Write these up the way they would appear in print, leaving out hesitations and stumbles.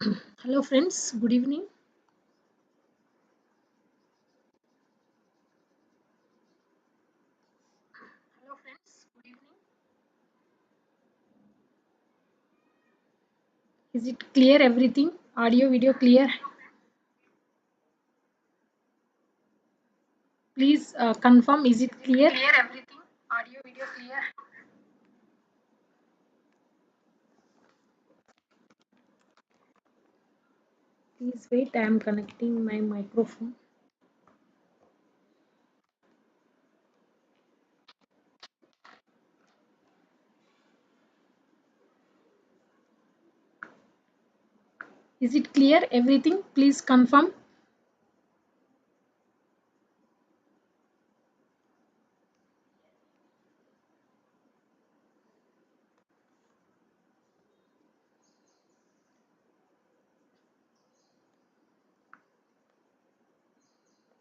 Hello friends, good evening. Hello friends, good evening. Is it clear everything? Audio, video clear? Please confirm, is it clear? Clear everything. Audio, video clear. Please wait, I am connecting my microphone. Is it clear everything? Please confirm.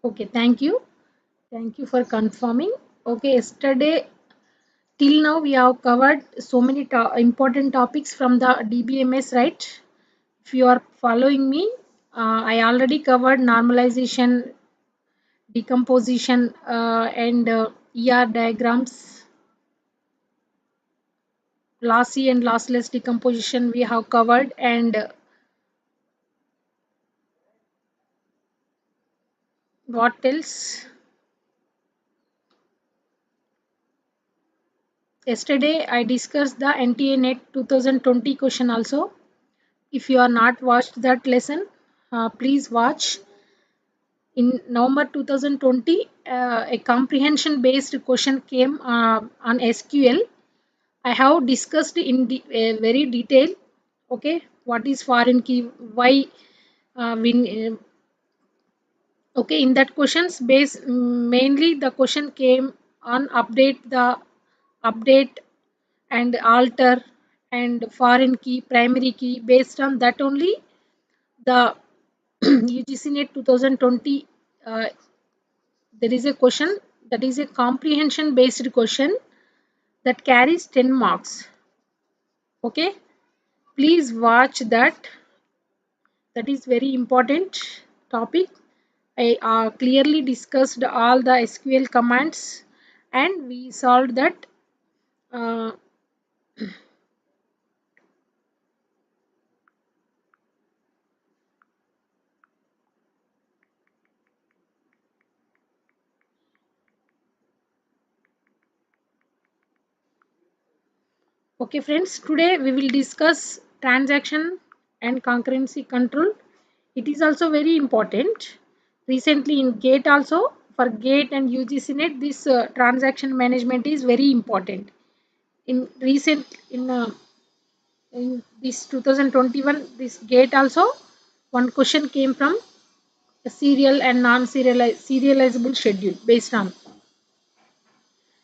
Okay, thank you. Thank you for confirming. Okay, yesterday till now we have covered so many important topics from the DBMS, right? If you are following me, I already covered normalization, decomposition, and ER diagrams, lossy and lossless decomposition we have covered, and what else? Yesterday I discussed the ntanet 2020 question also. If you are not watched that lesson, please watch. In November 2020, a comprehension based question came on SQL. I have discussed in very detail. Okay, what is foreign key? Why we okay, in that questions base, mainly the question came on update and alter and foreign key, primary key. Based on that only, the UGC 2020, there is a question that is a comprehension based question that carries 10 marks. Okay, please watch that. That is very important topic. I clearly discussed all the SQL commands and we solved that. Uh, okay, friends, today we will discuss transaction and concurrency control. It is also very important. Recently, in GATE also, for GATE and UGC net, this transaction management is very important. In recent, in this 2021, this GATE also, one question came from a serial and non-serializable schedule based on.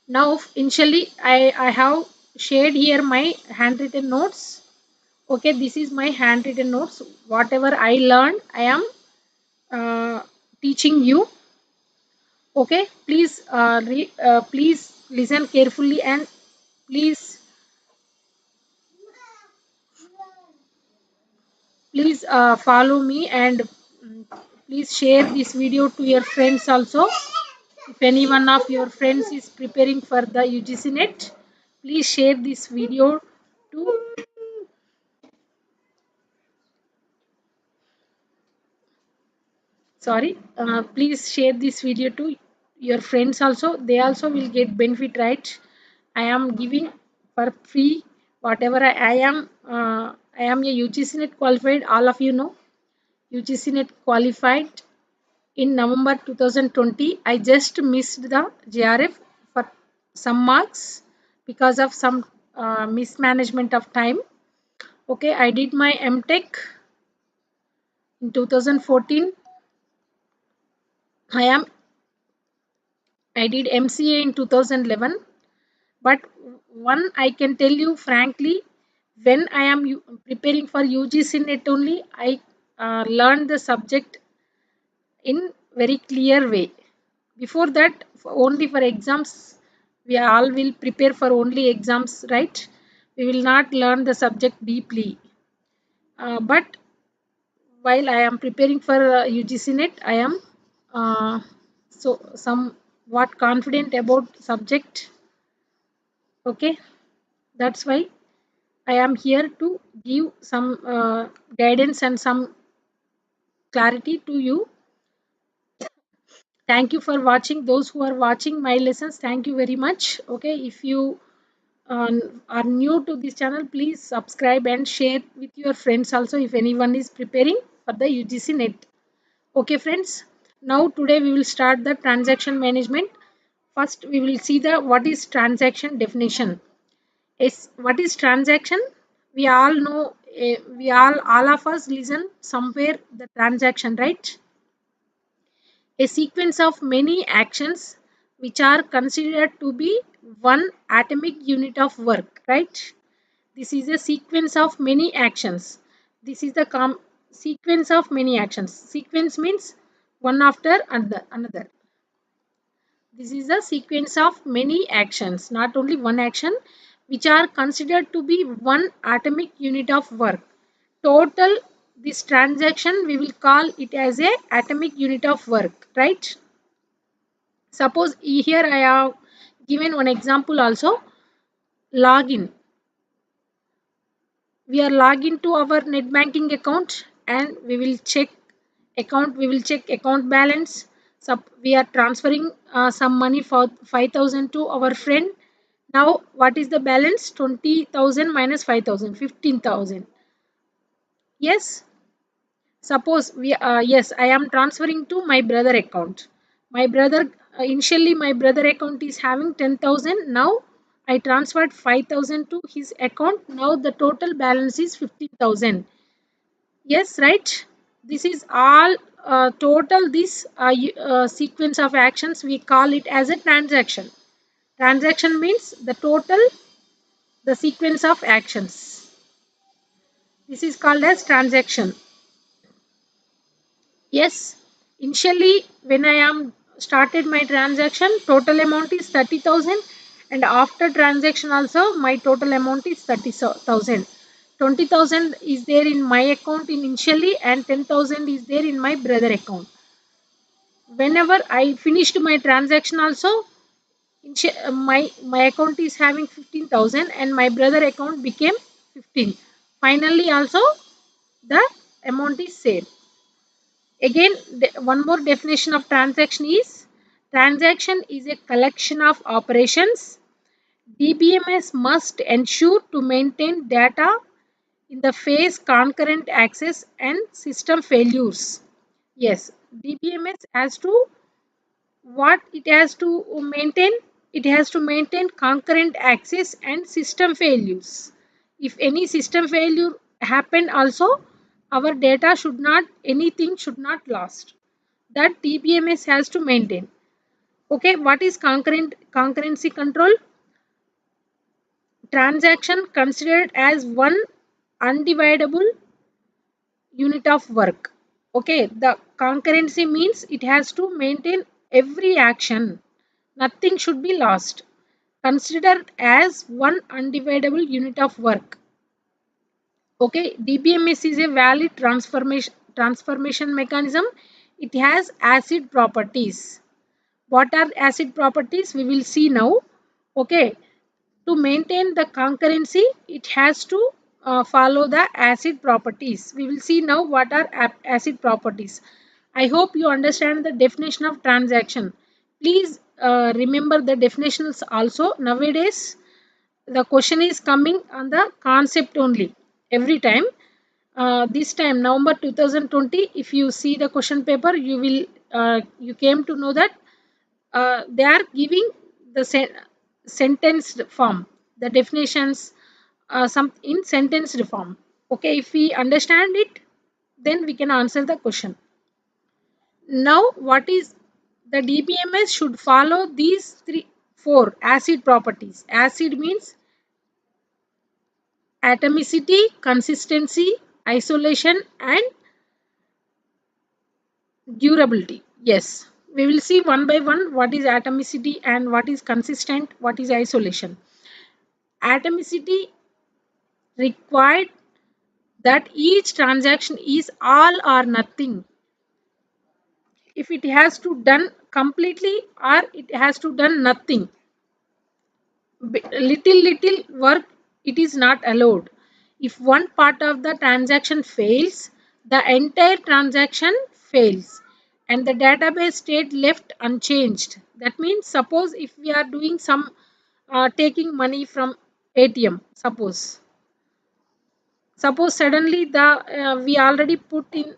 Now, initially, I have shared here my handwritten notes. Okay, this is my handwritten notes. Whatever I learned, I am teaching you. Okay, please please listen carefully and please follow me and please share this video to your friends also. If any one of your friends is preparing for the UGC net, please share this video to please share this video to your friends also. They also will get benefit, right? I am giving for free whatever I am. I am a UGC net qualified, all of you know. UGC net qualified in November 2020. I just missed the JRF for some marks because of some mismanagement of time. Okay, I did my MTech in 2014. I am I did MCA in 2011. But one I can tell you frankly, when I am preparing for UGC net only, I learned the subject in very clear way. Before that, only for exams, we all will prepare for only exams, right? We will not learn the subject deeply. But while I am preparing for UGC net, I am so somewhat confident about subject. Okay, that's why I am here to give some guidance and some clarity to you. Thank you for watching. Those who are watching my lessons, thank you very much. Okay, if you are new to this channel, please subscribe and share with your friends also if anyone is preparing for the UGC net. Okay, friends. Now today we will start the transaction management. First, we will see the what is transaction definition. Is what is transaction? We all know. We all of us listen somewhere the transaction, right? A sequence of many actions which are considered to be one atomic unit of work, right? This is a sequence of many actions. This is the sequence of many actions. Sequence means one after another. This is a sequence of many actions, not only one action, which are considered to be one atomic unit of work. Total this transaction we will call it as a atomic unit of work, right? Suppose here I have given one example also. Login. We are logged into our net banking account and we will check account balance. So we are transferring some money for 5,000 to our friend. Now what is the balance? 20,000 minus 5,000, 15,000. Yes. Suppose yes, I am transferring to my brother account. My brother initially my brother account is having 10,000. Now I transferred 5,000 to his account. Now the total balance is 15,000. Yes, right. This is all total. This sequence of actions we call it as a transaction. Transaction means the total, the sequence of actions. This is called as transaction. Yes, initially when I am started my transaction, total amount is 30,000 and after transaction also my total amount is 30,000. 20,000 is there in my account initially and 10,000 is there in my brother account. Whenever I finished my transaction also, my account is having 15,000 and my brother account became 15. Finally also the amount is same. Again, one more definition of transaction is transaction is a collection of operations. DBMS must ensure to maintain data in the face concurrent access and system failures. Yes, DBMS has to what it has to maintain? It has to maintain concurrent access and system failures. If any system failure happened also, our data should not, anything should not lost. That DBMS has to maintain. Okay, what is concurrency control? Transaction considered as one undividable unit of work. Okay, the concurrency means it has to maintain every action. Nothing should be lost. Considered as one undividable unit of work. Okay, DBMS is a valid transformation mechanism. It has acid properties. What are acid properties? We will see now. Okay, to maintain the concurrency, it has to follow the acid properties. We will see now what are acid properties. I hope you understand the definition of transaction. Please remember the definitions also. Nowadays, the question is coming on the concept only every time. This time November 2020, if you see the question paper, you will you came to know that they are giving the sentenced form, the definitions some in sentenced form. Okay, if we understand it, then we can answer the question. Now what is the DBMS should follow these four acid properties. Acid means atomicity, consistency, isolation and durability. Yes, we will see one by one what is atomicity and what is consistent, what is isolation. Atomicity required that each transaction is all or nothing. If it has to done completely or it has to done nothing. Little work, it is not allowed. If one part of the transaction fails, the entire transaction fails and the database state left unchanged. That means suppose if we are doing some taking money from ATM, suppose suddenly the we already put in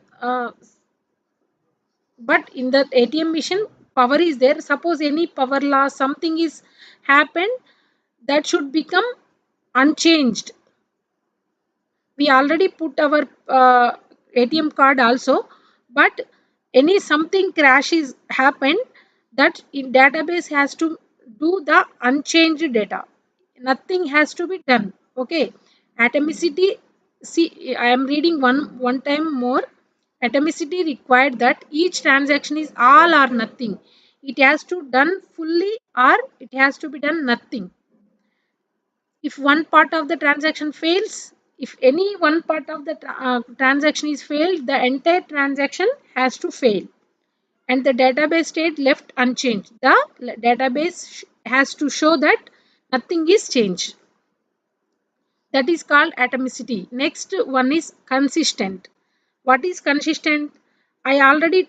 but in the ATM machine power is there. Suppose any power loss something is happened, that should become unchanged. We already put our ATM card also, but any something crash is happened, that in database has to do the unchanged data. Nothing has to be done. Okay, atomicity. See, I am reading one time more. Atomicity required that each transaction is all or nothing. It has to done fully or it has to be done nothing. If one part of the transaction fails, if any one part of the transaction is failed, the entire transaction has to fail and the database state left unchanged. The database has to show that nothing is changed. That is called atomicity. Next one is consistent. What is consistent? I already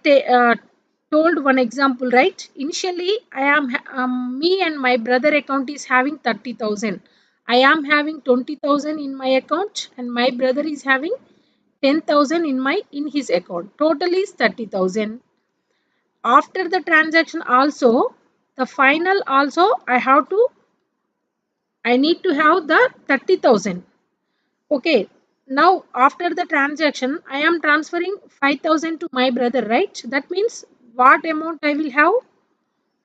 told one example, right? Initially I am me and my brother account is having 30,000. I am having 20,000 in my account and my brother is having 10,000 in his account. Total is 30,000. After the transaction also, the final also I need to have the 30,000. Okay, now after the transaction, I am transferring 5,000 to my brother, right? That means what amount I will have?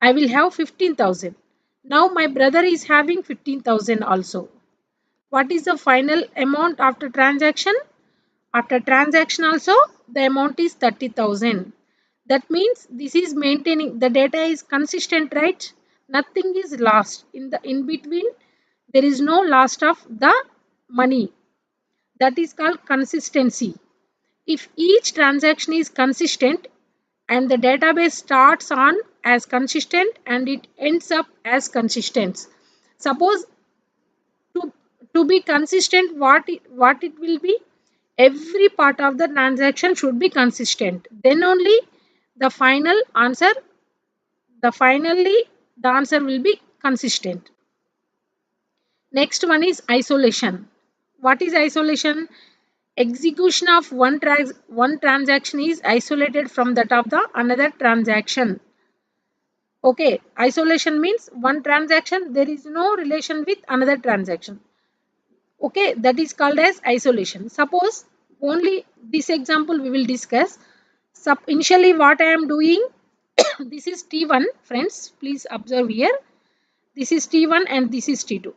I will have 15,000. Now my brother is having 15,000 also. What is the final amount after transaction? After transaction also, the amount is 30,000. That means this is maintaining, the data is consistent, right? Nothing is lost. In between, there is no loss of the money. That is called consistency. If each transaction is consistent and the database starts on as consistent and it ends up as consistent. Suppose to, to be consistent, what it will be? Every part of the transaction should be consistent. Then only the final answer, the answer will be consistent. Next one is isolation. What is isolation? Execution of one transaction is isolated from that of the another transaction. Okay, isolation means one transaction there is no relation with another transaction. Okay, that is called as isolation. Suppose only this example we will discuss. Initially what I am doing, this is T1, friends, please observe here. This is T1 and this is T2.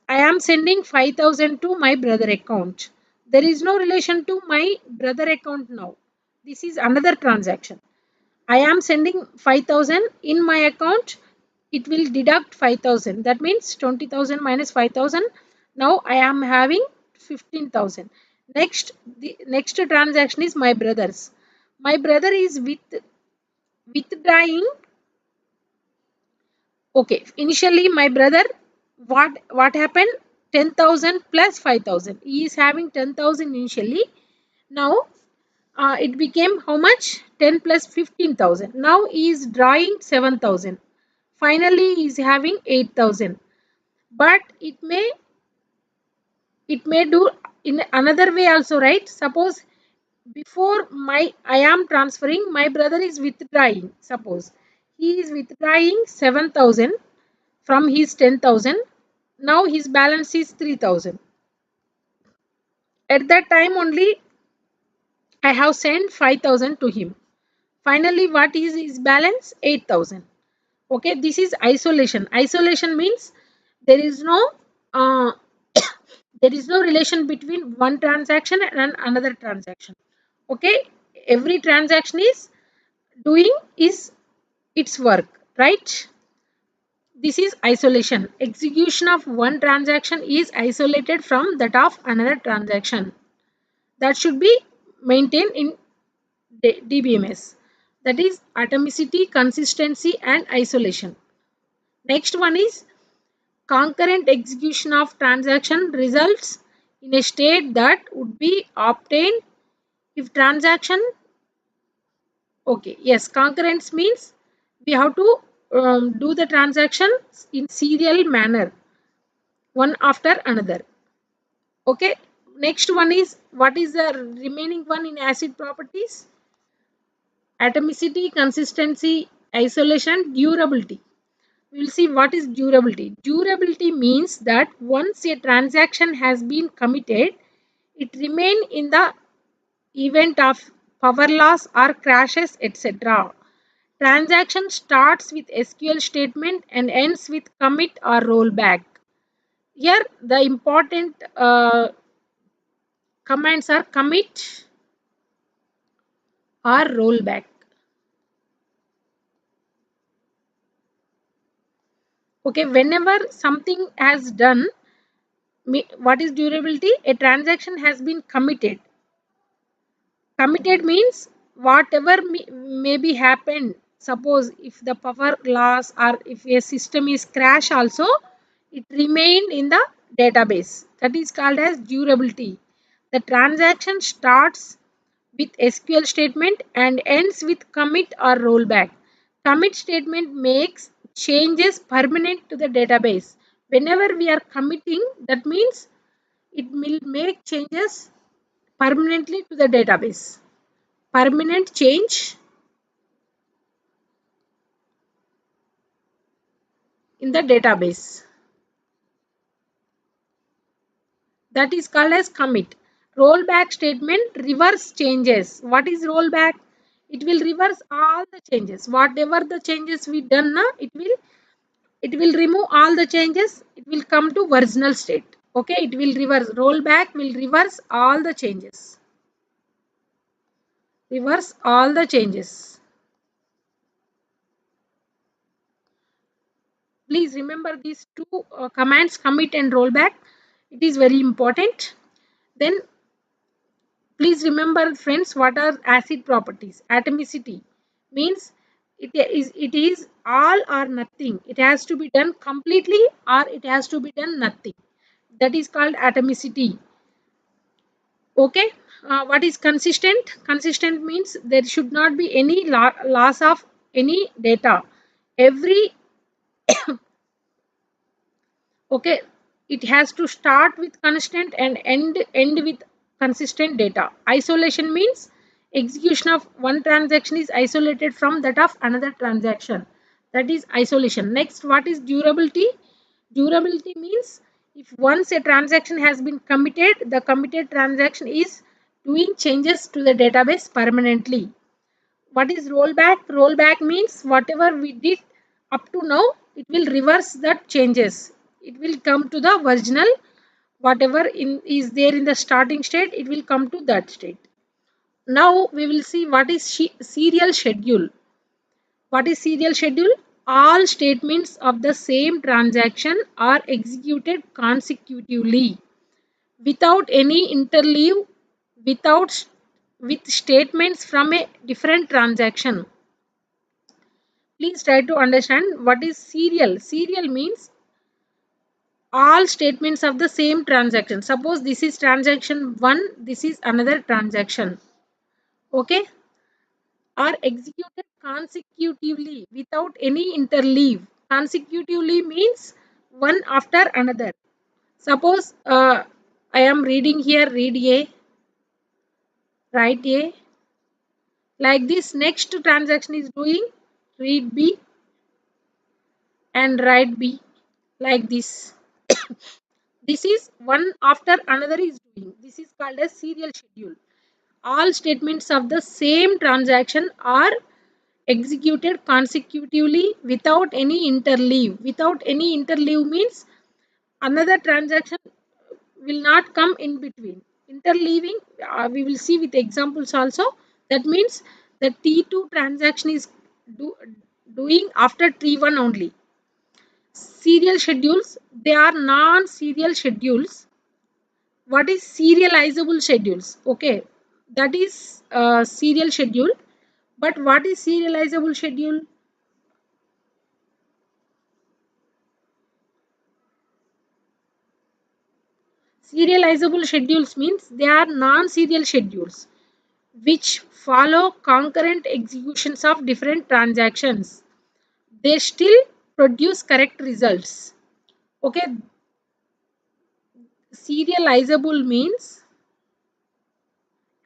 I am sending 5,000 to my brother account. There is no relation to my brother account now. This is another transaction. I am sending 5,000 in my account. It will deduct 5,000. That means 20,000 minus 5,000. Now I am having 15,000. The next transaction is my brother's. My brother is withdrawing. Okay, initially my brother, what happened? 10,000 plus 5,000. He is having 10,000 initially. Now it became how much? 10 plus 15,000. Now he is drawing 7,000. Finally he is having 8,000. But it may do in another way also, right? Suppose before I am transferring, my brother is withdrawing. Suppose he is withdrawing 7,000 from his 10,000. Now his balance is 3,000. At that time only I have sent 5,000 to him. Finally, what is his balance? 8,000. Okay, this is isolation. Isolation means there is no uh, there is no relation between one transaction and another transaction. Okay, every transaction is doing is its work, right? This is isolation. Execution of one transaction is isolated from that of another transaction. that should be maintained in DBMS. That is atomicity, consistency and isolation. Next one is concurrent execution of transaction results in a state that would be obtained if transaction, okay, yes, concurrence means we have to do the transaction in serial manner, one after another. Okay, next one is what is the remaining one in acid properties? Atomicity, consistency, isolation, durability. We will see what is durability. Durability means that once a transaction has been committed, it remains in the event of power loss or crashes, etc. Transaction starts with SQL statement and ends with commit or rollback. Here, the important commands are commit or rollback. Okay, whenever something has done, what is durability? A transaction has been committed. Committed means whatever may be happened. Suppose if the power loss or if a system is crash also, it remained in the database. That is called as durability. The transaction starts with SQL statement and ends with commit or rollback. Commit statement makes changes permanent to the database. Whenever we are committing, that means it will make changes permanently to the database. Permanent change in the database. That is called as commit. Rollback statement reverse changes. What is rollback? It will reverse all the changes. Whatever the changes we done now, it will remove all the changes. It will come to original state. Okay, it will reverse. Rollback will reverse all the changes. Reverse all the changes. Please remember these two commands, commit and rollback. It is very important. Then please remember friends, what are acid properties? Atomicity means it is all or nothing. It has to be done completely or it has to be done nothing. That is called atomicity. Okay. What is consistent? Consistent means there should not be any loss of any data. Every, okay, it has to start with constant and end with consistent data. Isolation means execution of one transaction is isolated from that of another transaction. That is isolation. Next, what is durability? Durability means if once a transaction has been committed, the committed transaction is doing changes to the database permanently. What is rollback? Rollback means whatever we did up to now, it will reverse that changes. It will come to the original. Whatever is there in the starting state, it will come to that state. Now we will see what is serial schedule. What is serial schedule? All statements of the same transaction are executed consecutively without any interleave, without with statements from a different transaction. Please try to understand what is serial. Serial means all statements of the same transaction. Suppose this is transaction 1, this is another transaction. Okay? Are executed consecutively without any interleave. Consecutively means one after another. Suppose I am reading here, read A, write A. Like this, next transaction is doing read B and write B. Like this. This is one after another is doing. This is called as serial schedule. All statements of the same transaction are executed consecutively without any interleave. Without any interleave means another transaction will not come in between. Interleaving, we will see with examples also. That means the T2 transaction is doing after T1 only. Serial schedules, they are non-serial schedules what is serializable schedules? Okay, that is serial schedule. But what is serializable schedule? Serializable schedules means they are non-serial schedules which follow concurrent executions of different transactions. They still produce correct results. Okay, serializable means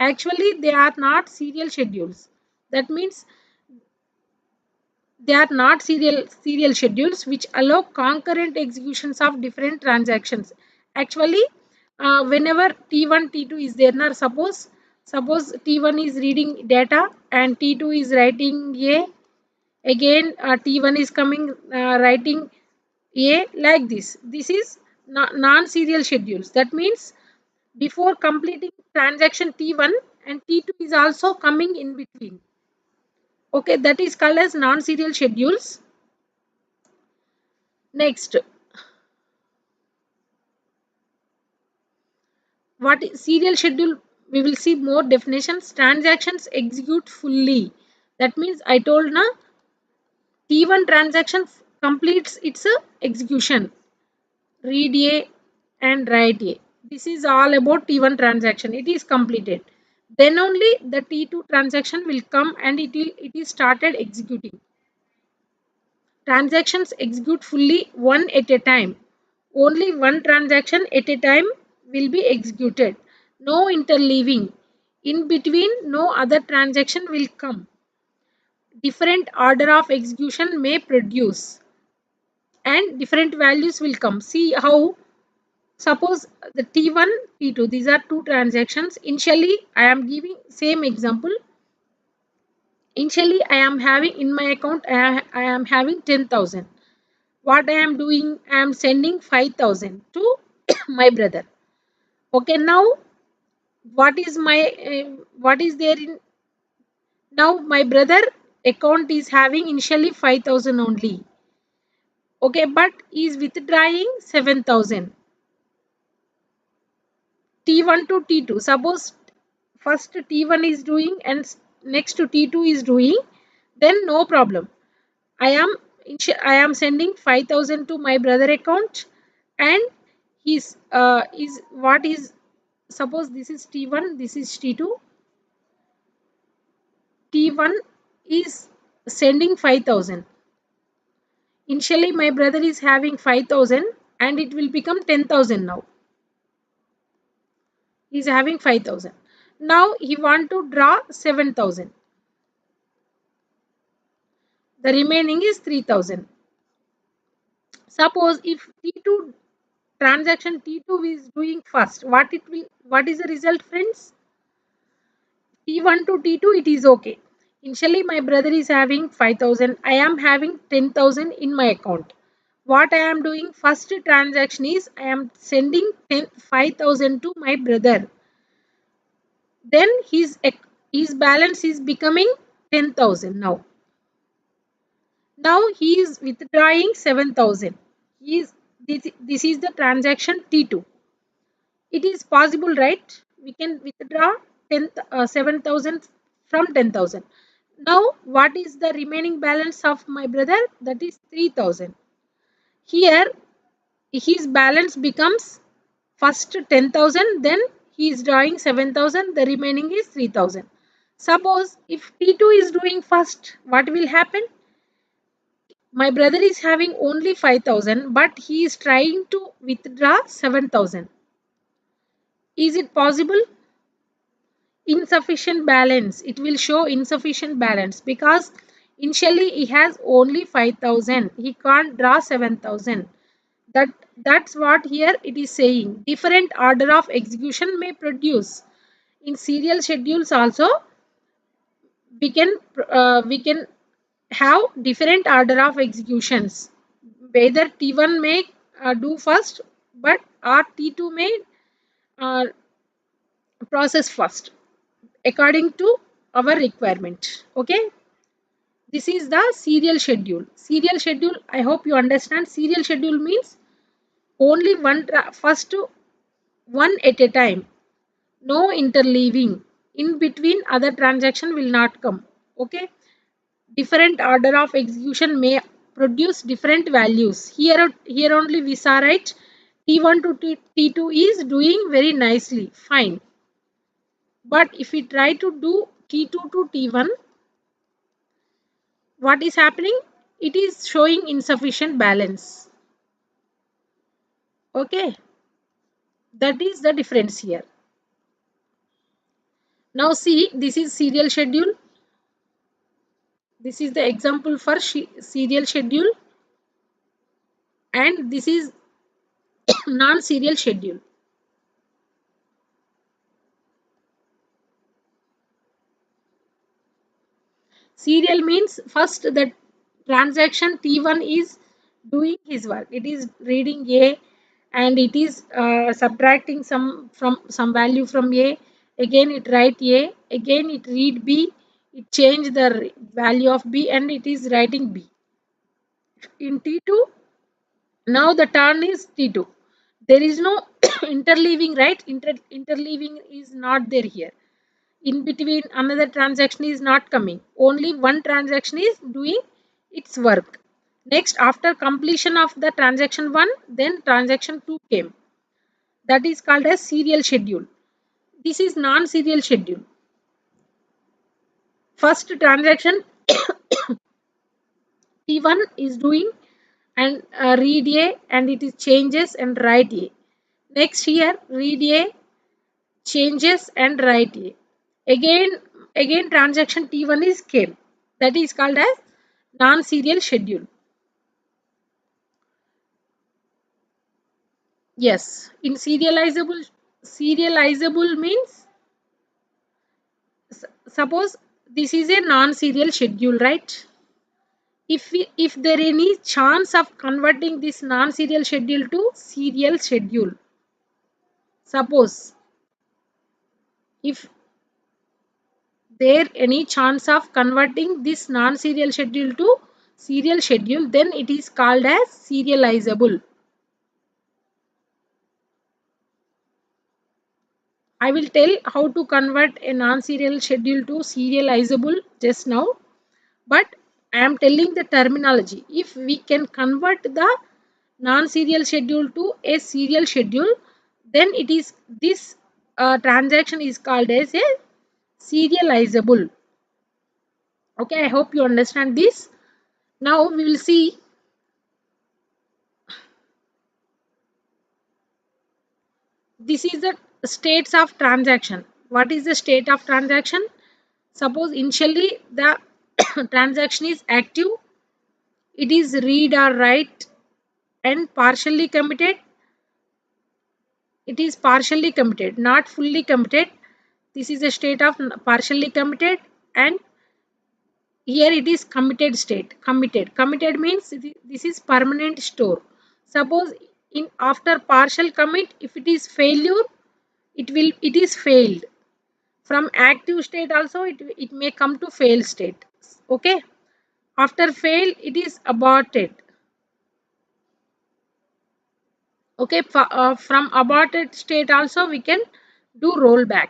actually they are not serial schedules. That means they are not serial schedules which allow concurrent executions of different transactions. Actually, whenever T1 T2 is there, now suppose T1 is reading data and T2 is writing A, again T1 is coming writing A, like this is non serial schedules. That means before completing transaction T1 and T2 is also coming in between. Okay, that is called as non serial schedules. Next, what is serial schedule? We will see more definitions. Transactions execute fully. That means I told na T1 transaction completes its execution. Read A and write A. This is all about T1 transaction. It is completed. Then only the T2 transaction will come and it is started executing. Transactions execute fully one at a time. Only one transaction at a time will be executed. No interleaving. In between, no other transaction will come. Different order of execution may produce and different values will come. See how, suppose the T1, T2, these are two transactions. Initially, I am giving same example. Initially, I am having in my account, I am having 10,000. What I am doing? I am sending 5,000 to my brother. Okay, now what is there in, now my brother account is having initially 5,000 only. Okay, but is withdrawing 7,000. T1 to T2. Suppose first T1 is doing and next to T2 is doing, then no problem. I am I am sending 5,000 to my brother account, and his is what is, suppose this is T1, this is T2. T1 is sending 5,000. Initially my brother is having 5,000 and it will become 10,000 now. He is having 5,000. Now he want to draw 7,000. The remaining is 3,000. Suppose if T2 transaction T2 is doing first, what is the result, friends? T1 to T2 it is okay. Initially my brother is having 5,000. I am having 10,000 in my account. What I am doing, first transaction is I am sending 5,000 to my brother. Then his balance is becoming 10,000 now. Now he is withdrawing 7,000. This is the transaction T2. It is possible, right? We can withdraw 7,000 from 10,000. Now, what is the remaining balance of my brother? That is 3,000. Here, his balance becomes first 10,000, then he is drawing 7,000, the remaining is 3,000. Suppose if T2 is doing first, what will happen? My brother is having only 5,000, but he is trying to withdraw 7,000. Is it possible? Insufficient balance. It will show insufficient balance because initially he has only 5,000. He can't draw 7,000. That's what here it is saying. Different order of execution may produce. In serial schedules also, we can have different order of executions. Whether T1 may do first, but or T2 may uh, process first according to our requirement. Okay, this is the serial schedule. Serial schedule, I hope you understand. Serial schedule means only one first one at a time. No interleaving. In between other transaction will not come. Okay. Different order of execution may produce different values. Here only we saw, right? T1 to T2 is doing very nicely. Fine. But if we try to do T2 to T1, what is happening? It is showing insufficient balance. Okay. That is the difference here. Now see, this is serial schedule. This is the example for serial schedule, and this is non-serial schedule. Serial means first the transaction T1 is doing his work. It is reading A and it is subtracting some value from A. Again it write A. Again it read B. It change the value of B and it is writing B. In T2, now the turn is T2. There is no interleaving, right? Interleaving is not there here. In between another transaction is not coming. Only one transaction is doing its work. Next, after completion of the transaction 1, then transaction 2 came. That is called as serial schedule. This is non-serial schedule. First transaction T1 is doing and read A and it is changes and write A. Next here read A, changes and write A. Again transaction T1 is came. That is called as non-serial schedule. Yes, in serializable means suppose this is a non-serial schedule, right? If there any chance of converting this non-serial schedule to serial schedule, suppose if there any chance of converting this non-serial schedule to serial schedule, then it is called as serializable. I will tell how to convert a non-serial schedule to serializable just now, but I am telling the terminology. If we can convert the non-serial schedule to a serial schedule, then it is this transaction is called as a serializable. Okay, I hope you understand this. Now we will see this is the states of transaction. What is the state of transaction? Suppose initially the transaction is active, it is read or write and partially committed. It is partially committed, not fully committed. This is a state of partially committed, and here it is committed state. Committed means this is permanent store. Suppose in after partial commit, if it is failure, it is failed. From active state also it may come to fail state. Okay. After fail, it is aborted. Okay. From aborted state also we can do rollback.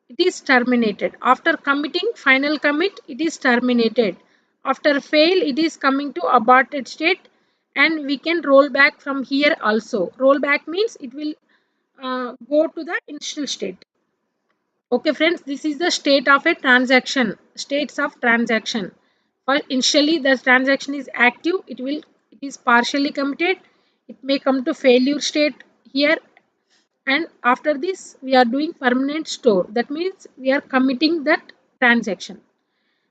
It is terminated. After committing final commit, it is terminated. After fail, it is coming to aborted state, and we can roll back from here also. Roll back means it will go to the initial state. Okay friends, this is the state of a transaction. States of transaction. First, initially the transaction is active, it is partially committed, it may come to failure state here, and after this we are doing permanent store. That means we are committing that transaction.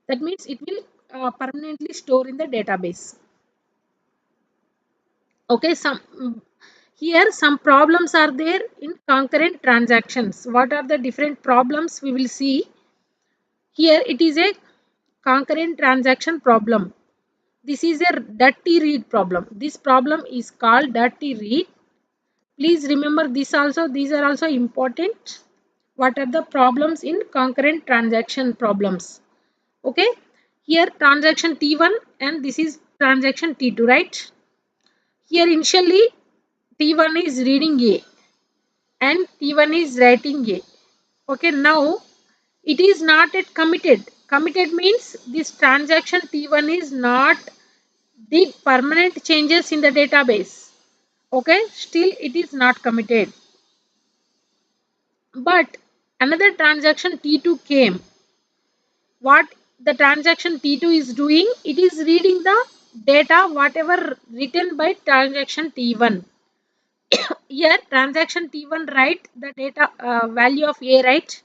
That means it will permanently store in the database. Okay, here some problems are there in concurrent transactions. What are the different problems we will see? Here it is a concurrent transaction problem. This is a dirty read problem. This problem is called dirty read. Please remember this also. These are also important. What are the problems in concurrent transaction problems? Okay. Here transaction T1 and this is transaction T2, right? Here initially T1 is reading A. and T1 is writing A. Okay, now it is not yet committed. Committed means this transaction T1 is not did permanent changes in the database. Okay, still it is not committed. But another transaction T2 came. What the transaction T2 is doing, it is reading the data whatever written by transaction T1. Here transaction T1 write the data value of A, right?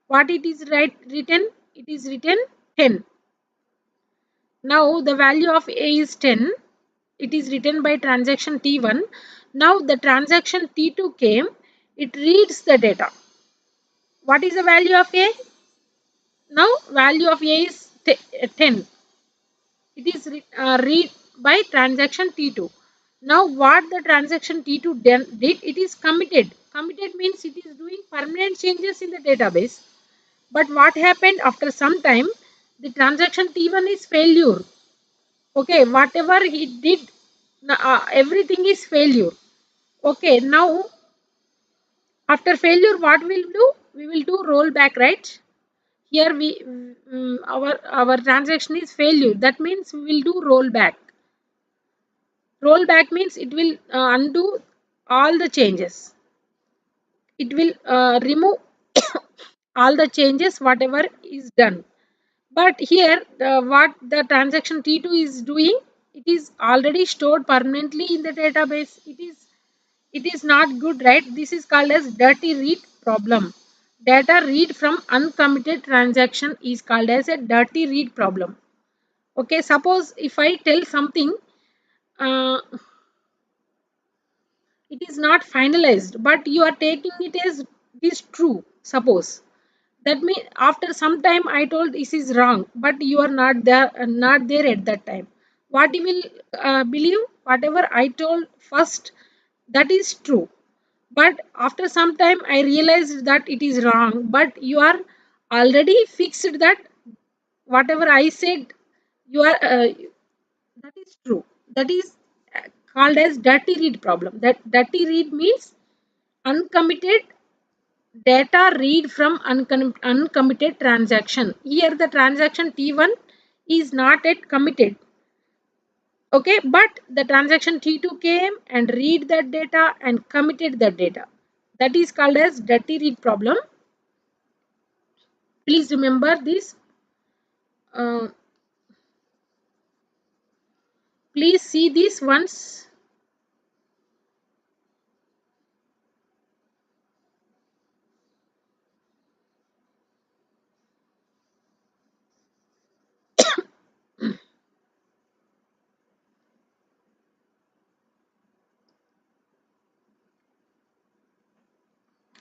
What it is written? It is written 10. Now the value of A is 10. It is written by transaction T1. Now the transaction T2 came. It reads the data. What is the value of A? Now value of A is 10. It is read by transaction T2. Now what the transaction T2 did, it is committed. Committed means it is doing permanent changes in the database. But what happened after some time, the transaction T1 is failure. Okay, whatever he did, everything is failure. Okay, now after failure, what we'll do? We will do rollback, right? Here our transaction is failure. That means we will do rollback. Rollback means it will undo all the changes. It will remove all the changes whatever is done. But here what the transaction T2 is doing, it is already stored permanently in the database. It is not good, right? This is called as dirty read problem. Data read from uncommitted transaction is called as a dirty read problem. Okay, suppose if I tell something, uh, it is not finalized, but you are taking it as it is true. Suppose that means after some time I told this is wrong, but you are not there at that time. What you will believe? Whatever I told first, that is true, but after some time I realized that it is wrong, but you are already fixed that whatever I said, you are that is true. That is called as dirty read problem. That dirty read means uncommitted data read from uncommitted transaction. Here the transaction T1 is not yet committed. Okay, but the transaction T2 came and read that data and committed that data. That is called as dirty read problem. Please remember this. Uh, please see this once.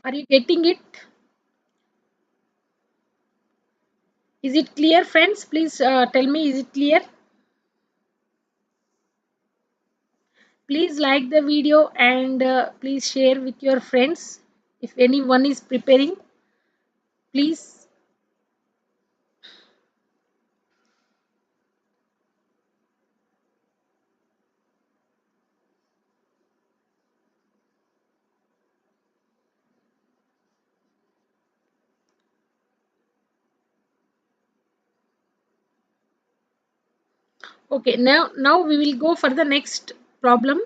Are you getting it? Is it clear, friends? Please tell me, is it clear? Please like the video and please share with your friends. If anyone is preparing, please. Okay, now we will go for the next problem.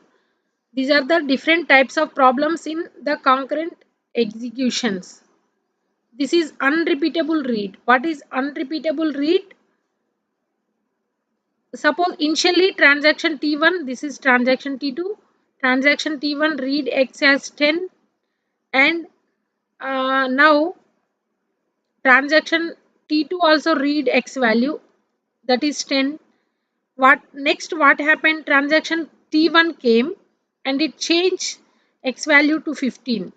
These are the different types of problems in the concurrent executions. This is unrepeatable read. What is unrepeatable read? Suppose initially transaction T1, this is transaction T2. Transaction T1 read X as 10, and now transaction T2 also read X value, that is 10. What happened? Transaction T1 came and it changed X value to 15.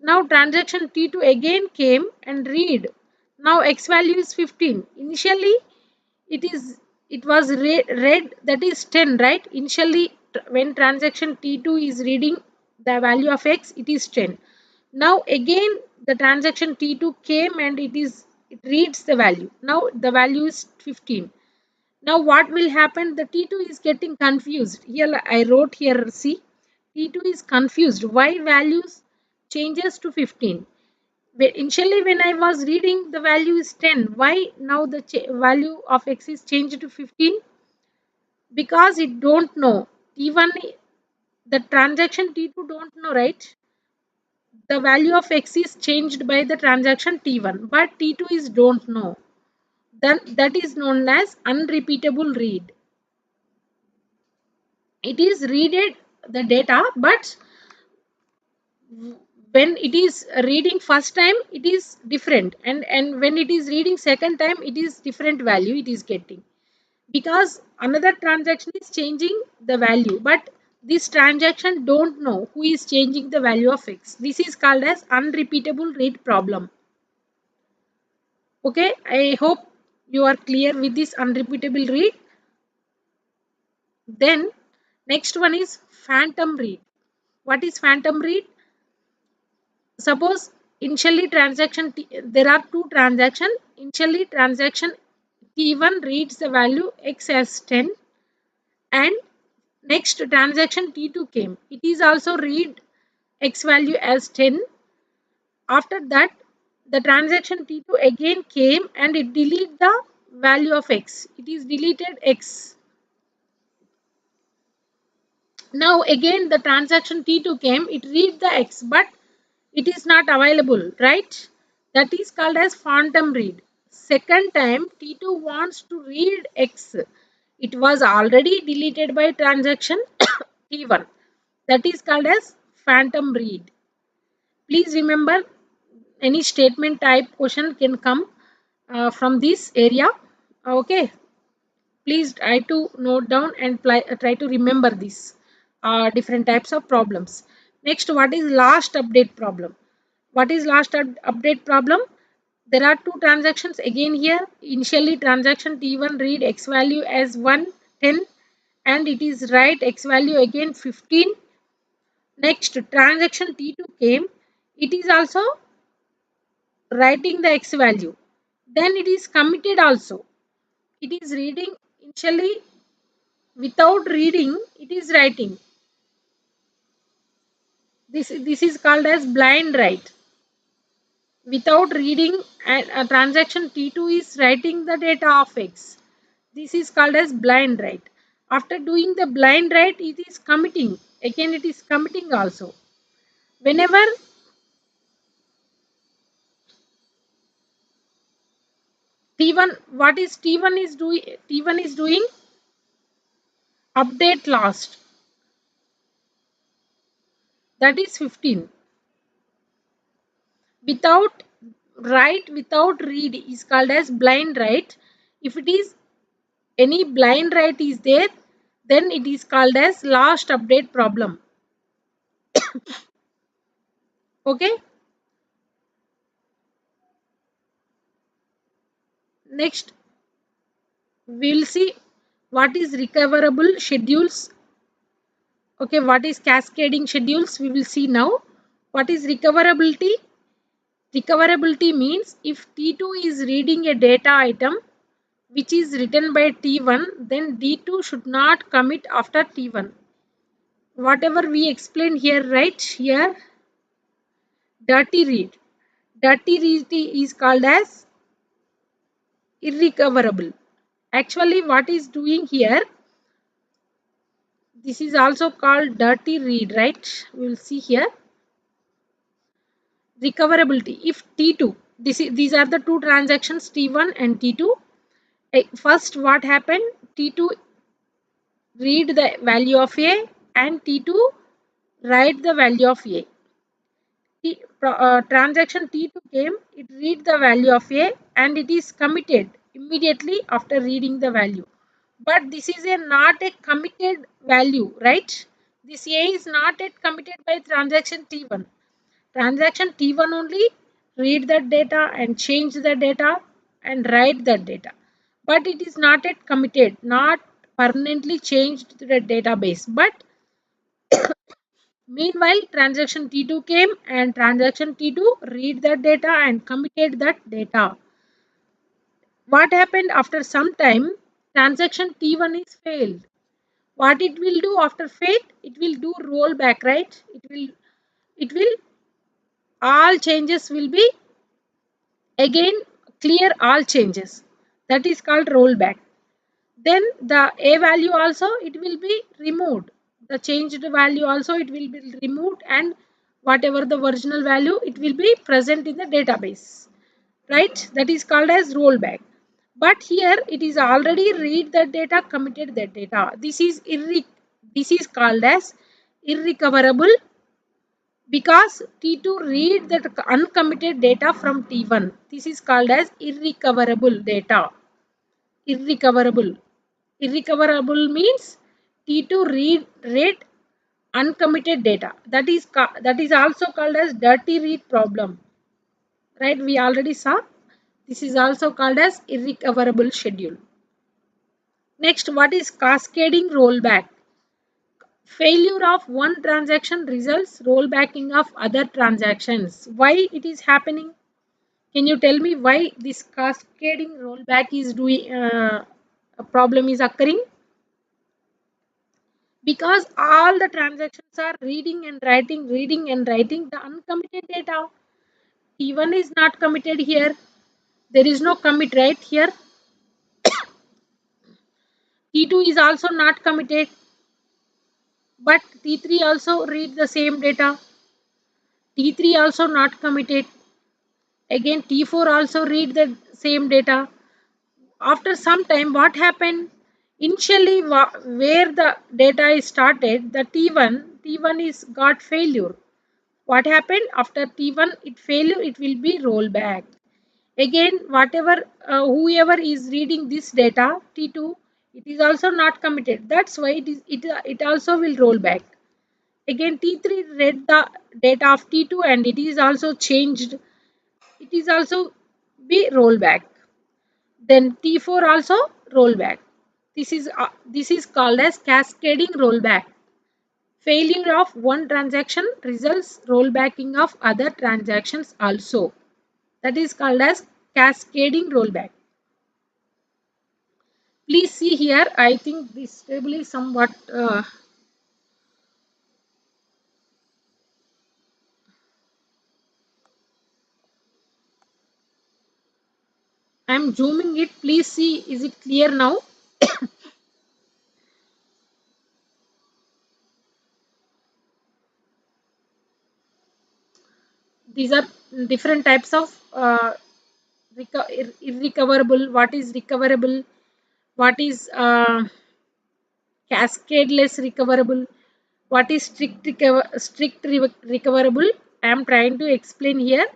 Now transaction T2 again came and read. Now X value is 15. Initially it was read, that is 10, right? Initially when transaction T2 is reading the value of X, it is 10. Now again the transaction T2 came and it reads the value. Now the value is 15. Now what will happen? The T2 is getting confused. Here I wrote here, see, T2 is confused. Why values changes to 15. Initially, when I was reading, the value is 10. Why now the value of x is changed to 15? Because it don't know. Even the transaction T2 don't know, right? The value of x is changed by the transaction T1, but T2 is don't know. Then that is known as unrepeatable read. It is readed the data, but when it is reading first time it is different, and when it is reading second time it is different value it is getting, because another transaction is changing the value, but this transaction don't know who is changing the value of x. This is called as unrepeatable read problem. Okay, I hope you are clear with this unrepeatable read. Then next one is phantom read. What is phantom read? Suppose initially there are two transactions. Initially transaction T1 reads the value x as 10, and next transaction T2 came. It is also read x value as 10. After that, the transaction T2 again came and it deleted the value of x. It is deleted x. Now again the transaction T2 came, it read the x, but it is not available, right? That is called as phantom read. Second time T2 wants to read x. It was already deleted by transaction T1. That is called as phantom read. Please remember, any statement type question can come from this area. Okay, please try to note down and try to remember these different types of problems. Next, what is last update problem? What is last update problem? There are two transactions again here. Initially transaction T1 read x value as 10, and it is write x value again 15. Next transaction T2 came. It is also writing the x value. Then it is committed also. It is reading initially without reading, it is writing. This is called as blind write. Without reading, a transaction T2 is writing the data of x. This is called as blind write. After doing the blind write, it is committing. Again, it is committing also. Whenever T1, what is T1 is doing? T1 is doing update last. That is 15. Without write, without read is called as blind write. If it is any blind write is there, then it is called as last update problem. Okay. Next, we will see what is recoverable schedules. Okay, what is cascading schedules? We will see now. What is recoverability? Recoverability means if T2 is reading a data item which is written by T1, then D2 should not commit after T1. Whatever we explained here, right here, dirty read. Dirty read is called as irrecoverable. Actually, what is doing here? This is also called dirty read, right? We will see here. Recoverability. If T2, these are the two transactions T1 and T2. First, what happened? T2 read the value of A and T2 write the value of A. Transaction T2 came, it read the value of A and it is committed immediately after reading the value. But this is not a committed value, right? This A is not yet committed by transaction T1. Transaction T1 only read that data and change the data and write that data. But it is not yet committed, not permanently changed to the database. But meanwhile, transaction T2 came and transaction T2 read that data and committed that data. What happened after some time? Transaction T1 is failed. What it will do after fail? It will do rollback, right? It will all changes will be again clear all changes. That is called rollback. Then the a value also it will be removed. The changed value also it will be removed, and whatever the original value it will be present in the database. Right? That is called as rollback. But here it is already read the data, committed that data. This is called as irrecoverable because T2 read that uncommitted data from T1. This is called as irrecoverable data. Irrecoverable. Irrecoverable means T2 read uncommitted data. That is also called as dirty read problem. Right? We already saw. This is also called as irrecoverable schedule. Next, what is cascading rollback? Failure of one transaction results rollbacking of other transactions. Why it is happening? Can you tell me why this cascading rollback is doing a problem is occurring? Because all the transactions are reading and writing the uncommitted data. T1 is not committed here. There is no commit right here. T2 is also not committed, but T3 also read the same data. T3 also not committed. Again T4 also read the same data. After some time what happened? Initially where the data is started, the T1 is got failure. What happened? After T1 it failure, it will be rollback. Again whatever whoever is reading this data T2, it is also not committed. That's why it also will roll back. Again T3 read the data of T2 and it is also changed. It is also be rollback. Then T4 also rollback. This is called as cascading rollback. Failure of one transaction results rollbacking of other transactions also. That is called as cascading rollback. Please see here. I think this table is somewhat I am zooming it. Please see. Is it clear now? These are different types of irrecoverable. What is recoverable? What is cascadeless recoverable? What is recoverable? I am trying to explain here.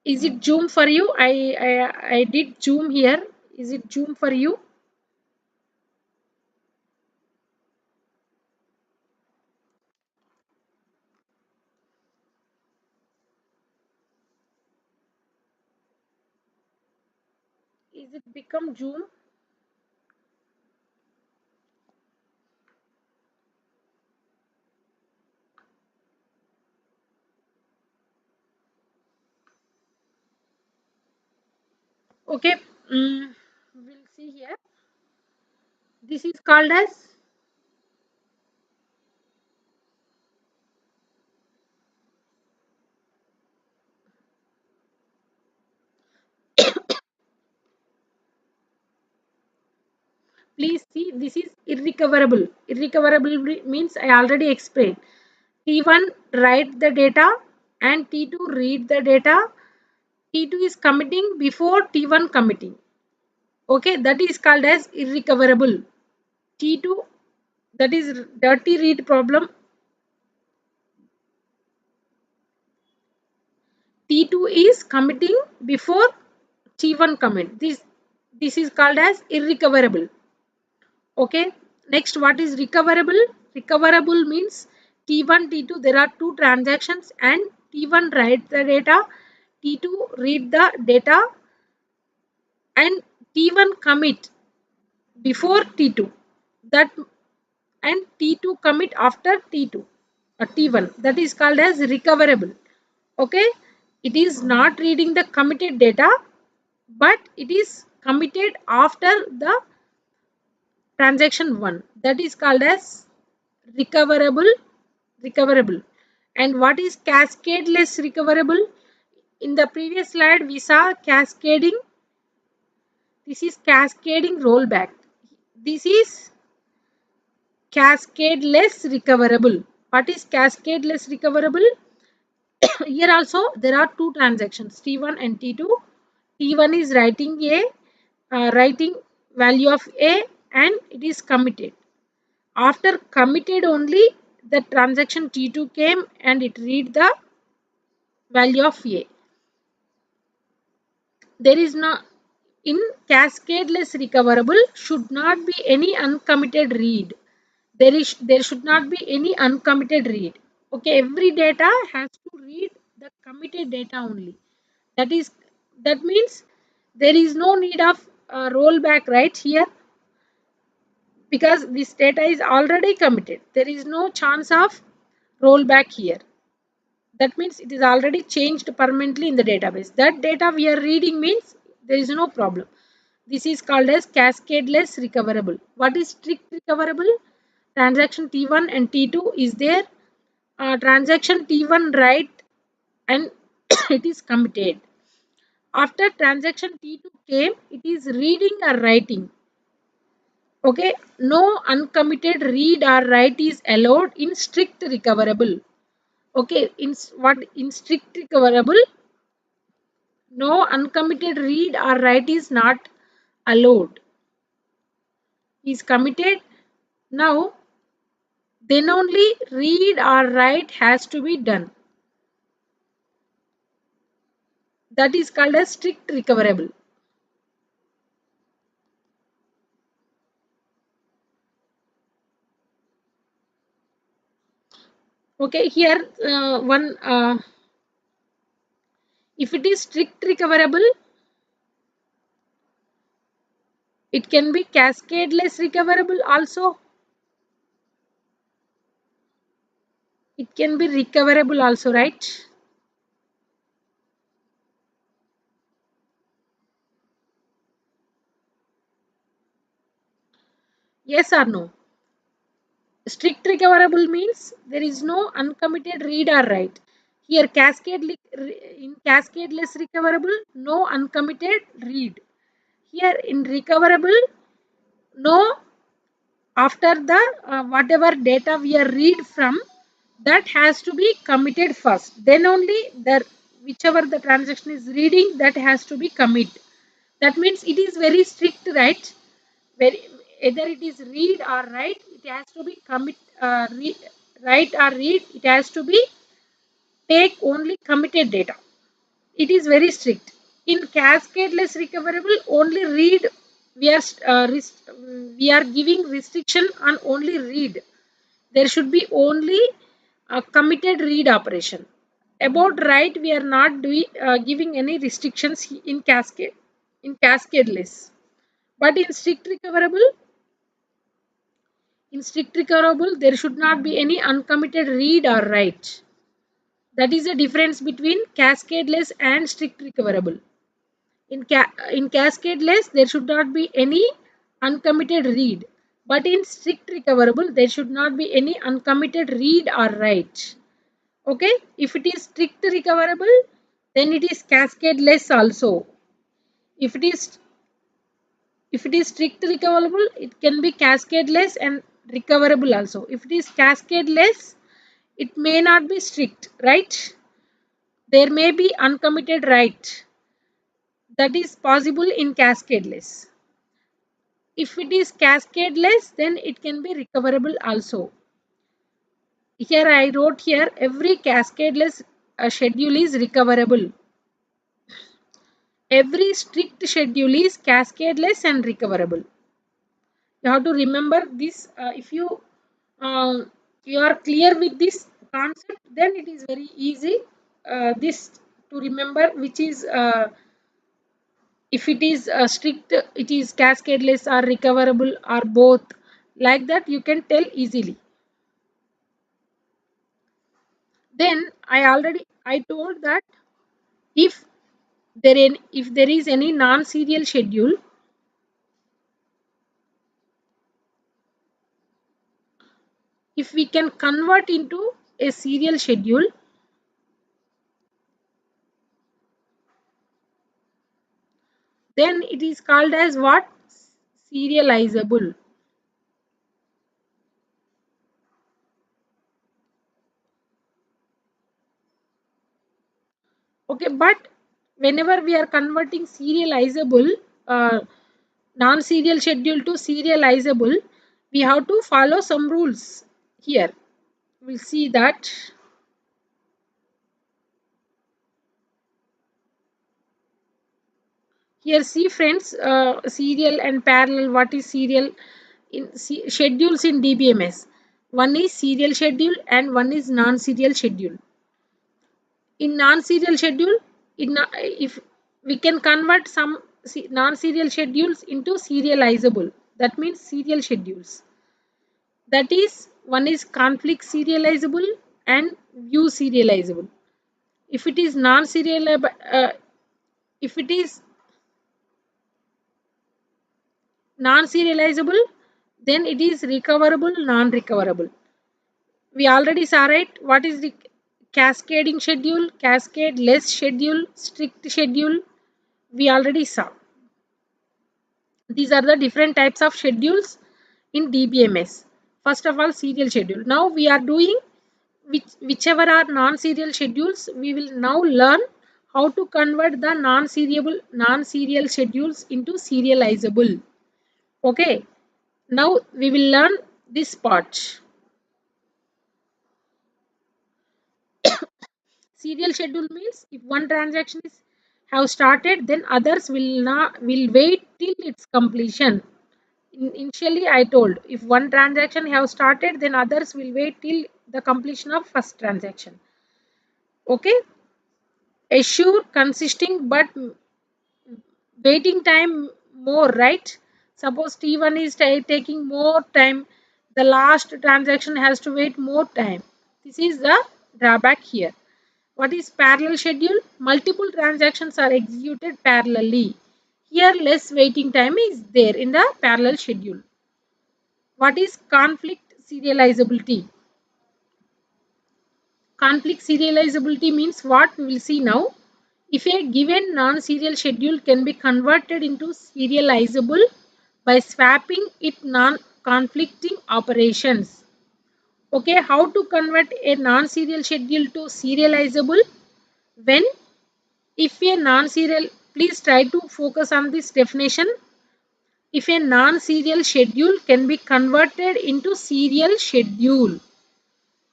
Is it zoom for you? I did zoom here. Is it zoom for you? Is it become zoom? Okay. We'll see here. This is called as please see this is irrecoverable. Irrecoverable means I already explained. T1 write the data and T2 read the data. T2 is committing before T1 committing. Okay, that is called as irrecoverable. T2, that is dirty read problem. T2 is committing before T1 commit. This is called as irrecoverable. Okay. Next, what is recoverable? Recoverable means T1, T2, there are two transactions and T1 write the data, T2 read the data and T1 commit before T2. That and T2 commit after T2 or T1. That is called as recoverable. Okay. It is not reading the committed data, but it is committed after the transaction 1. That is called as recoverable. And what is cascadeless recoverable? In the previous slide, we saw cascading. This is cascading rollback. This is cascadeless recoverable. What is cascadeless recoverable? Here also there are two transactions, T1 and T2. T1 is writing value of A and it is committed. After committed only the transaction T2 came and it read the value of A. There is no, in cascadeless recoverable should not be any uncommitted read. There should not be any uncommitted read. Okay, every data has to read the committed data only. That means there is no need of rollback right here, because this data is already committed. There is no chance of rollback here. That means it is already changed permanently in the database. That data we are reading means there is no problem. This is called as cascadeless recoverable. What is strict recoverable? Transaction T1 and T2 is there. Transaction T1 write and it is committed. After transaction T2 came, it is reading or writing. Okay, no uncommitted read or write is allowed in strict recoverable. Okay, in strict recoverable, no uncommitted read or write is not allowed. Is committed. Now, then only read or write has to be done. That is called as strict recoverable. Okay, here if it is strict recoverable, it can be cascadeless recoverable also. It can be recoverable also, right? Yes or no? Strict recoverable means there is no uncommitted read or write. Here in cascadeless recoverable, no uncommitted read. Here in recoverable, no, after the whatever data we are read from, that has to be committed first. Then only the whichever the transaction is reading, that has to be commit. That means it is very strict, right? Very, either it is read or write, it has to be write or read, it has to be take only committed data. It is very strict. In cascadeless recoverable, only read, we are we are giving restriction on only read. There should be only a committed read operation. About write, we are not giving any restrictions in cascadeless. But in strict recoverable, there should not be any uncommitted read or write. That is the difference between cascadeless and strict recoverable. In cascadeless, there should not be any uncommitted read. But in strict recoverable, there should not be any uncommitted read or write. Okay, if it is strict recoverable, then it is cascadeless also. If it is strict recoverable, it can be cascadeless and recoverable also. If it is cascadeless, it may not be strict, right? There may be uncommitted write. That is possible in cascadeless. If it is cascadeless, then it can be recoverable also. Here I wrote here, every cascadeless schedule is recoverable. Every strict schedule is cascadeless and recoverable. You have to remember this. If you are clear with this concept, then it is very easy this to remember, which is if it is strict, it is cascadeless or recoverable or both. Like that, you can tell easily. Then I told that if if there is any non-serial schedule, if we can convert into a serial schedule, then it is called as what? Serializable. Okay, but whenever we are converting serializable, uh, non-serial schedule to serializable, we have to follow some rules here. We'll see that. Here, see friends, serial and parallel. What is serial? Schedules in DBMS. One is serial schedule and one is non-serial schedule. In non-serial schedule, if we can convert some non-serial schedules into serializable, that means serial schedules. That is, one is conflict serializable and view serializable. If it is non-serializable, if it is non-serializable, then it is recoverable, non-recoverable. We already saw, right? What is the cascading schedule, cascade less schedule, strict schedule? We already saw. These are the different types of schedules in DBMS. First of all, serial schedule. Now we are doing whichever are non-serial schedules. We will now learn how to convert the non-serial schedules into serializable. Okay. Now we will learn this part. Serial schedule means if one transaction is have started, then others will wait till its completion. Initially, I told if one transaction have started, then others will wait till the completion of first transaction. Okay, assure consisting but waiting time more, right? Suppose T1 is taking more time, the last transaction has to wait more time. This is the drawback here. What is parallel schedule? Multiple transactions are executed parallelly. Here less waiting time is there in the parallel schedule. What is conflict serializability? Conflict serializability means what we will see now. If a given non-serial schedule can be converted into serializable by swapping it non-conflicting operations. Okay, how to convert a non-serial schedule to serializable? When if a non-serial, please try to focus on this definition. If a non-serial schedule can be converted into serial schedule.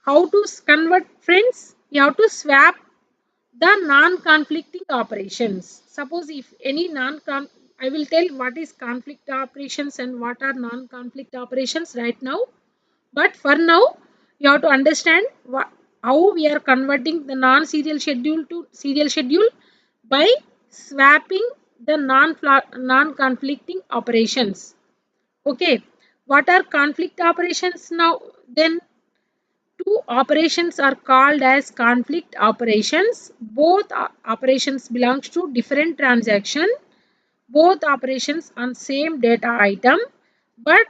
How to convert, friends? You have to swap the non-conflicting operations. Suppose if any I will tell what is conflict operations and what are non-conflict operations right now. But for now, you have to understand how we are converting the non-serial schedule to serial schedule by swapping the non-conflicting operations. Okay, what are conflict operations now? Then two operations are called as conflict operations. Both operations belongs to different transaction. Both operations on same data item. But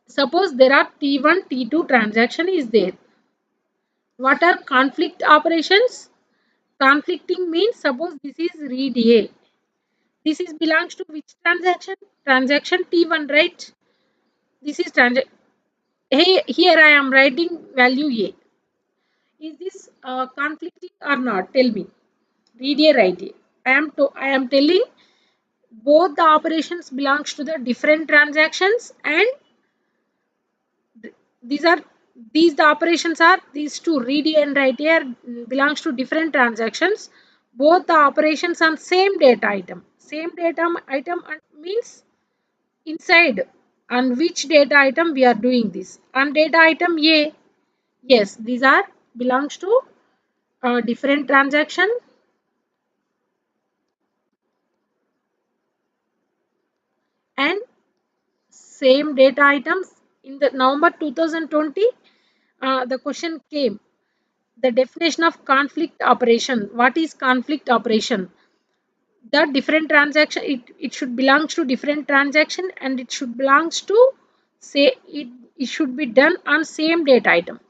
suppose there are T1, T2 transaction is there. What are conflict operations? Conflicting means suppose this is read A. This is belongs to which transaction? Transaction T1, right? This is transaction. Hey, here I am writing value A. Is this conflicting or not? Tell me. Read A, write A. I am telling both the operations belongs to the different transactions, and these are these the operations are these two, read A and write A, belongs to different transactions. Both the operations on same data item. Same data item means inside on which data item we are doing this. On data item A, yes, these are belongs to different transaction, and same data items. In the November 2020, the question came, the definition of conflict operation. What is conflict operation? The different transaction, it should belongs to different transaction, and it should belongs to say it it should be done on same date item.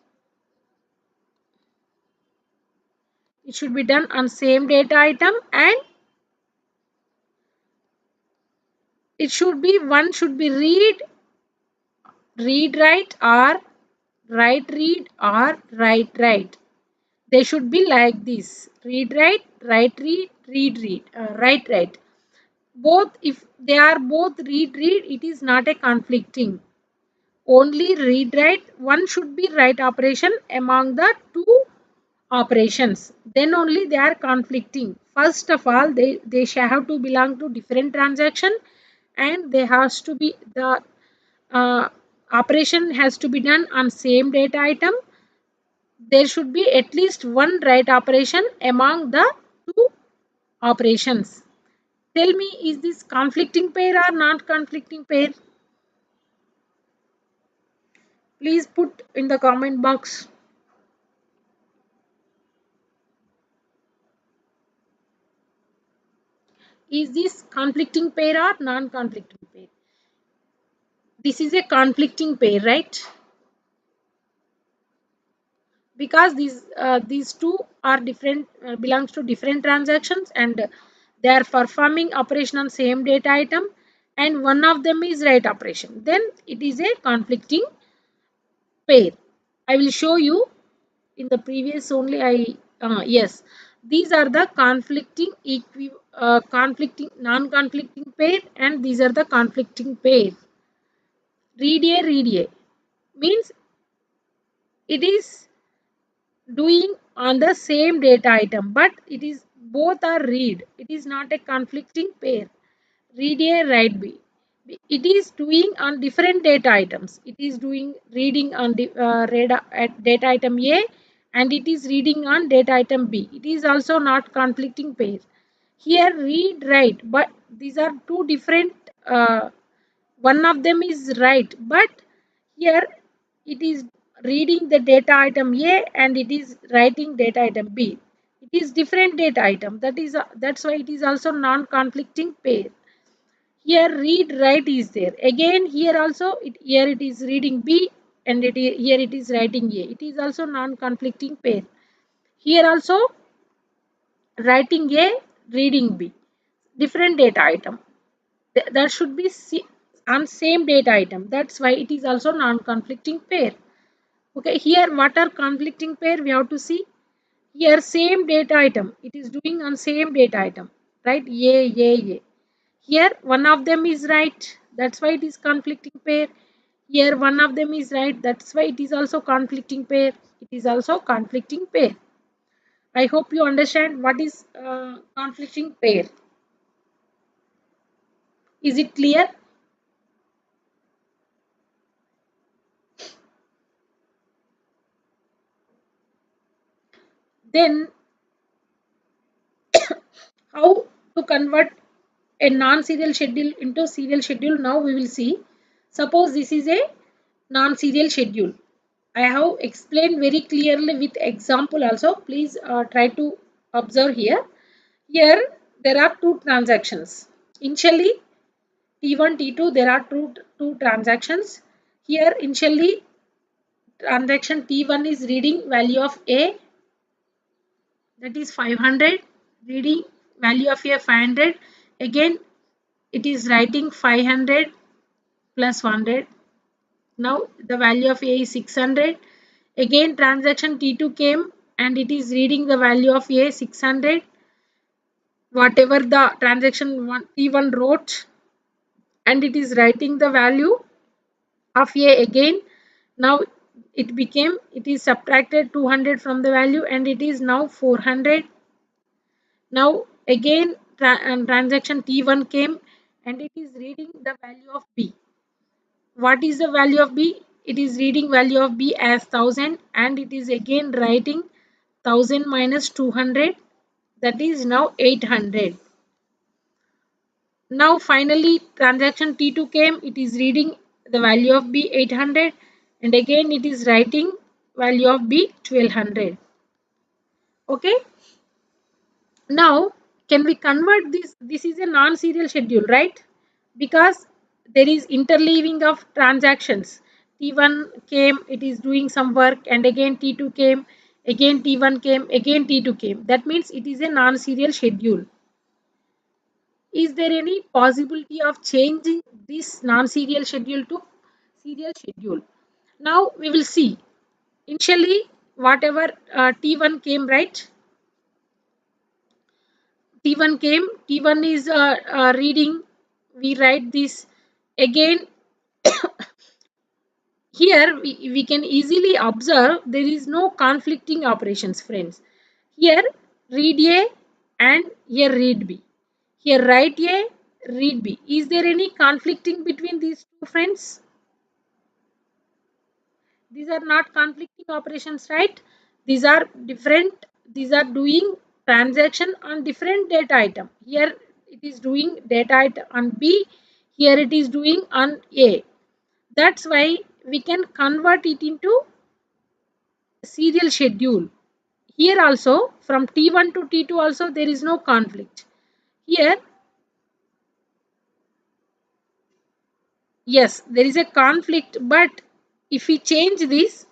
It should be done on same data item, and it should be one should be read write, or read or write. They should be like this: read write write. Both, if they are both read it is not a conflicting. Only read write, one should be right operation among the two operations, then only they are conflicting. First of all, they shall have to belong to different transaction, and they has to be the uh, operation has to be done on same data item. There should be at least one right operation among the two operations. Tell me, is this conflicting pair or not conflicting pair? Please put in the comment box. Is this conflicting pair or non-conflicting pair? This is a conflicting pair, right? Because these two are different, belongs to different transactions, and they are performing operation on same data item, and one of them is right operation. Then it is a conflicting pair. I will show you in the previous only. Yes, these are the conflicting non-conflicting pair, and these are the conflicting pair. Read a means it is doing on the same data item, but it is both are read. It is not a conflicting pair. Read a write b. It is doing on different data items. It is doing reading on the data item A, and it is reading on data item B. It is also not conflicting pair. Here read write, but these are two different. One of them is right, but here it is reading the data item A, and it is writing data item B. It is different data item. That's why it is also non-conflicting pair. Here read write is there. Again here also here it is reading B, and here it is writing A. It is also non-conflicting pair. Here also writing A, reading B. Different data item. That should be on same data item. That's why it is also non-conflicting pair. Okay, here what are conflicting pair we have to see. Here same data item. It is doing on same data item. Right? A. Here one of them is right. That's why it is conflicting pair. Here one of them is right. That's why it is also conflicting pair. It is also conflicting pair. I hope you understand what is conflicting pair. Is it clear? Then how to convert a non-serial schedule into serial schedule? Now we will see. Suppose this is a non-serial schedule. I have explained very clearly with example also. Please try to observe here. Here there are two transactions. Initially T1, T2, there are two transactions. Here initially transaction T1 is reading value of A, that is 500, reading value of A 500. Again it is writing 500 plus 100. Now the value of A is 600. Again transaction T2 came, and it is reading the value of A 600. Whatever the transaction T1 wrote, and it is writing the value of A again. Now it is subtracted 200 from the value, and it is now 400. Now again transaction T1 came, and it is reading the value of B. What is the value of B? It is reading value of B as 1000, and it is again writing 1000 minus 200, that is now 800. Now finally transaction T2 came, it is reading the value of B 800, and again it is writing value of B 1200. Okay. Now can we convert this? This is a non-serial schedule, right? Because there is interleaving of transactions. T1 came, it is doing some work, and again T2 came, again T1 came, again T2 came. That means it is a non-serial schedule. Is there any possibility of changing this non-serial schedule to serial schedule? Now we will see. Initially, whatever T1 came, right? T1 came, T1 is reading, we write this again. Here we can easily observe there is no conflicting operations, friends. Here read A and here read B. Here write A, read B. Is there any conflicting between these two, friends? These are not conflicting operations, right? These are different. These are doing transaction on different data item. Here it is doing data item on B. Here it is doing on A. That's why we can convert it into serial schedule. Here also from T1 to T2 also there is no conflict. Here, yes, there is a conflict, but if we change this,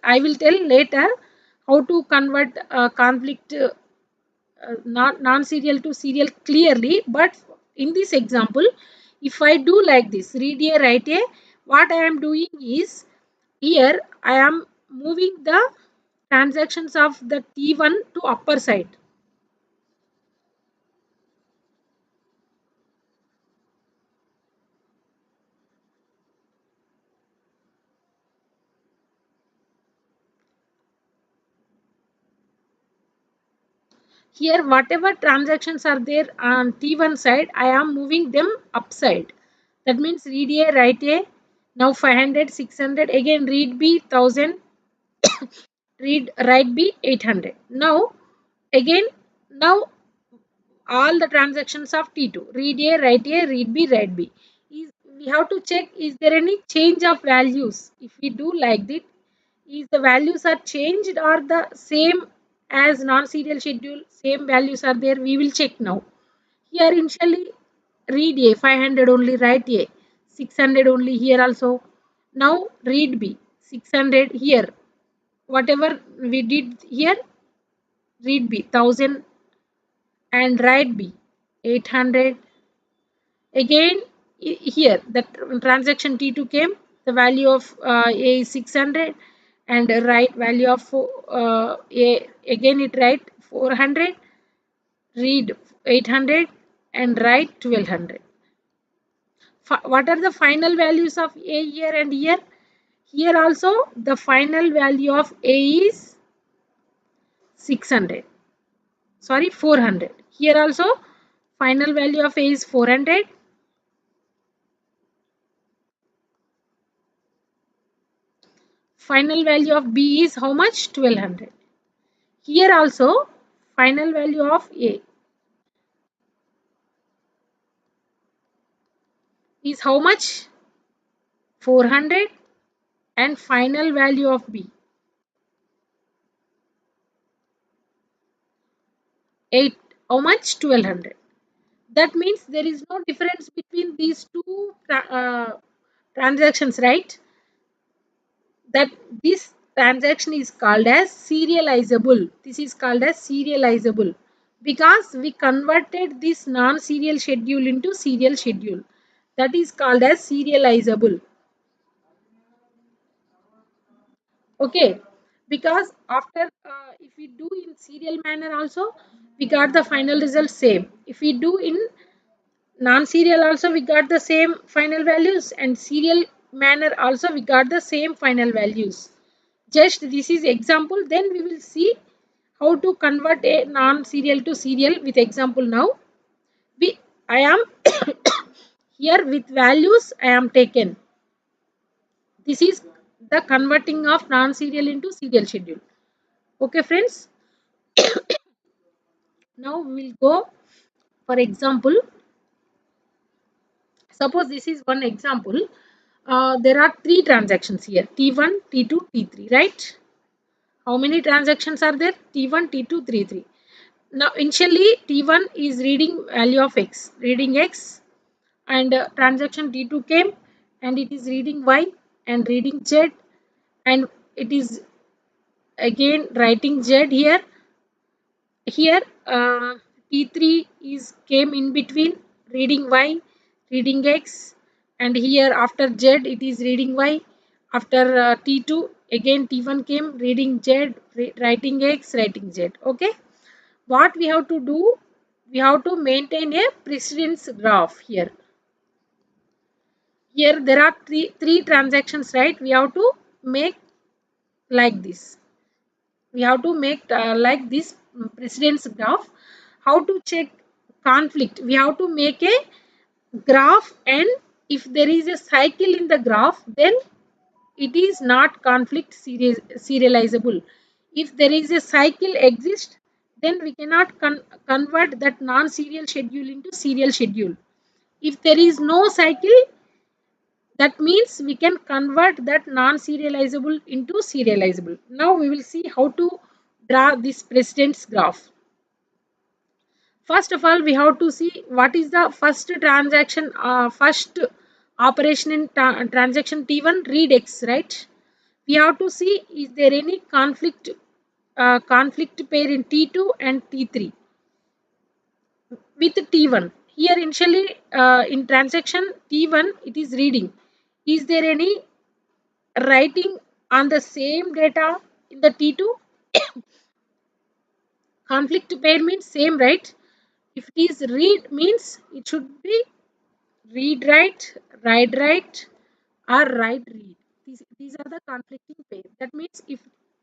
I will tell later how to convert conflict not non-serial to serial clearly. But in this example, if I do like this, read A, write A, what I am doing is here I am moving the transactions of the T1 to upper side. Here, whatever transactions are there on T1 side, I am moving them upside. That means read A, write A. Now 500, 600. Again read B, 1000. Read, write B, 800. Now, again, now all the transactions of T2. Read A, write A, read B, write B. We have to check is there any change of values. If we do like this, is the values are changed or the same as non-serial schedule, same values are there, we will check now. Here initially read A, 500 only, write A, 600 only here also. Now read B, 600 here. Whatever we did here, read B, 1000 and write B, 800. Again here the transaction T2 came, the value of A is 600 and write value of A, again it write 400, read 800 and write 1200. What are the final values of A here and here? Here also the final value of A is 600. Sorry, 400. Here also final value of A is 400. Final value of B is how much? 1200. Here also final value of A is how much? 400 and final value of B 8 how much? 1200. That means there is no difference between these two transactions, right? That this transaction is called as serializable. This is called as serializable because we converted this non-serial schedule into serial schedule. That is called as serializable. Okay, because after if we do in serial manner also, we got the final result same. If we do in non-serial also, we got the same final values, and serial manner also we got the same final values. Just this is example, then we will see how to convert a non-serial to serial with example. Now we I am here with values I am taken. This is the converting of non-serial into serial schedule. Okay, friends. Now we will go for example. Suppose this is one example. There are three transactions here, T1, T2, T3, right? How many transactions are there? T1, T2, T3. Now initially T1 is reading value of X, and transaction T2 came and it is reading Y, and reading Z, and it is again writing Z here. Here T3 is came in between, reading Y, reading X, and here after Z it is reading Y. After T2 again T1 came, reading Z, writing X, writing Z. Okay. What we have to do? We have to maintain a precedence graph here. Here there are three transactions, right? We have to make like this. We have to make like this precedence graph. How to check conflict? We have to make a graph, and if there is a cycle in the graph, then it is not conflict serializable. If there is a cycle exists, then we cannot convert that non-serial schedule into serial schedule. If there is no cycle, that means we can convert that non-serializable into serializable. Now we will see how to draw this precedence graph. First of all, we have to see what is the first transaction, first operation in transaction T1, read X, right? We have to see is there any conflict pair in T2 and T3 with T1. Here initially in transaction T1 it is reading. Is there any writing on the same data in the T2? Conflict pair means same, right? If it is read means it should be read write, or write read. These are the conflicting pair. That means if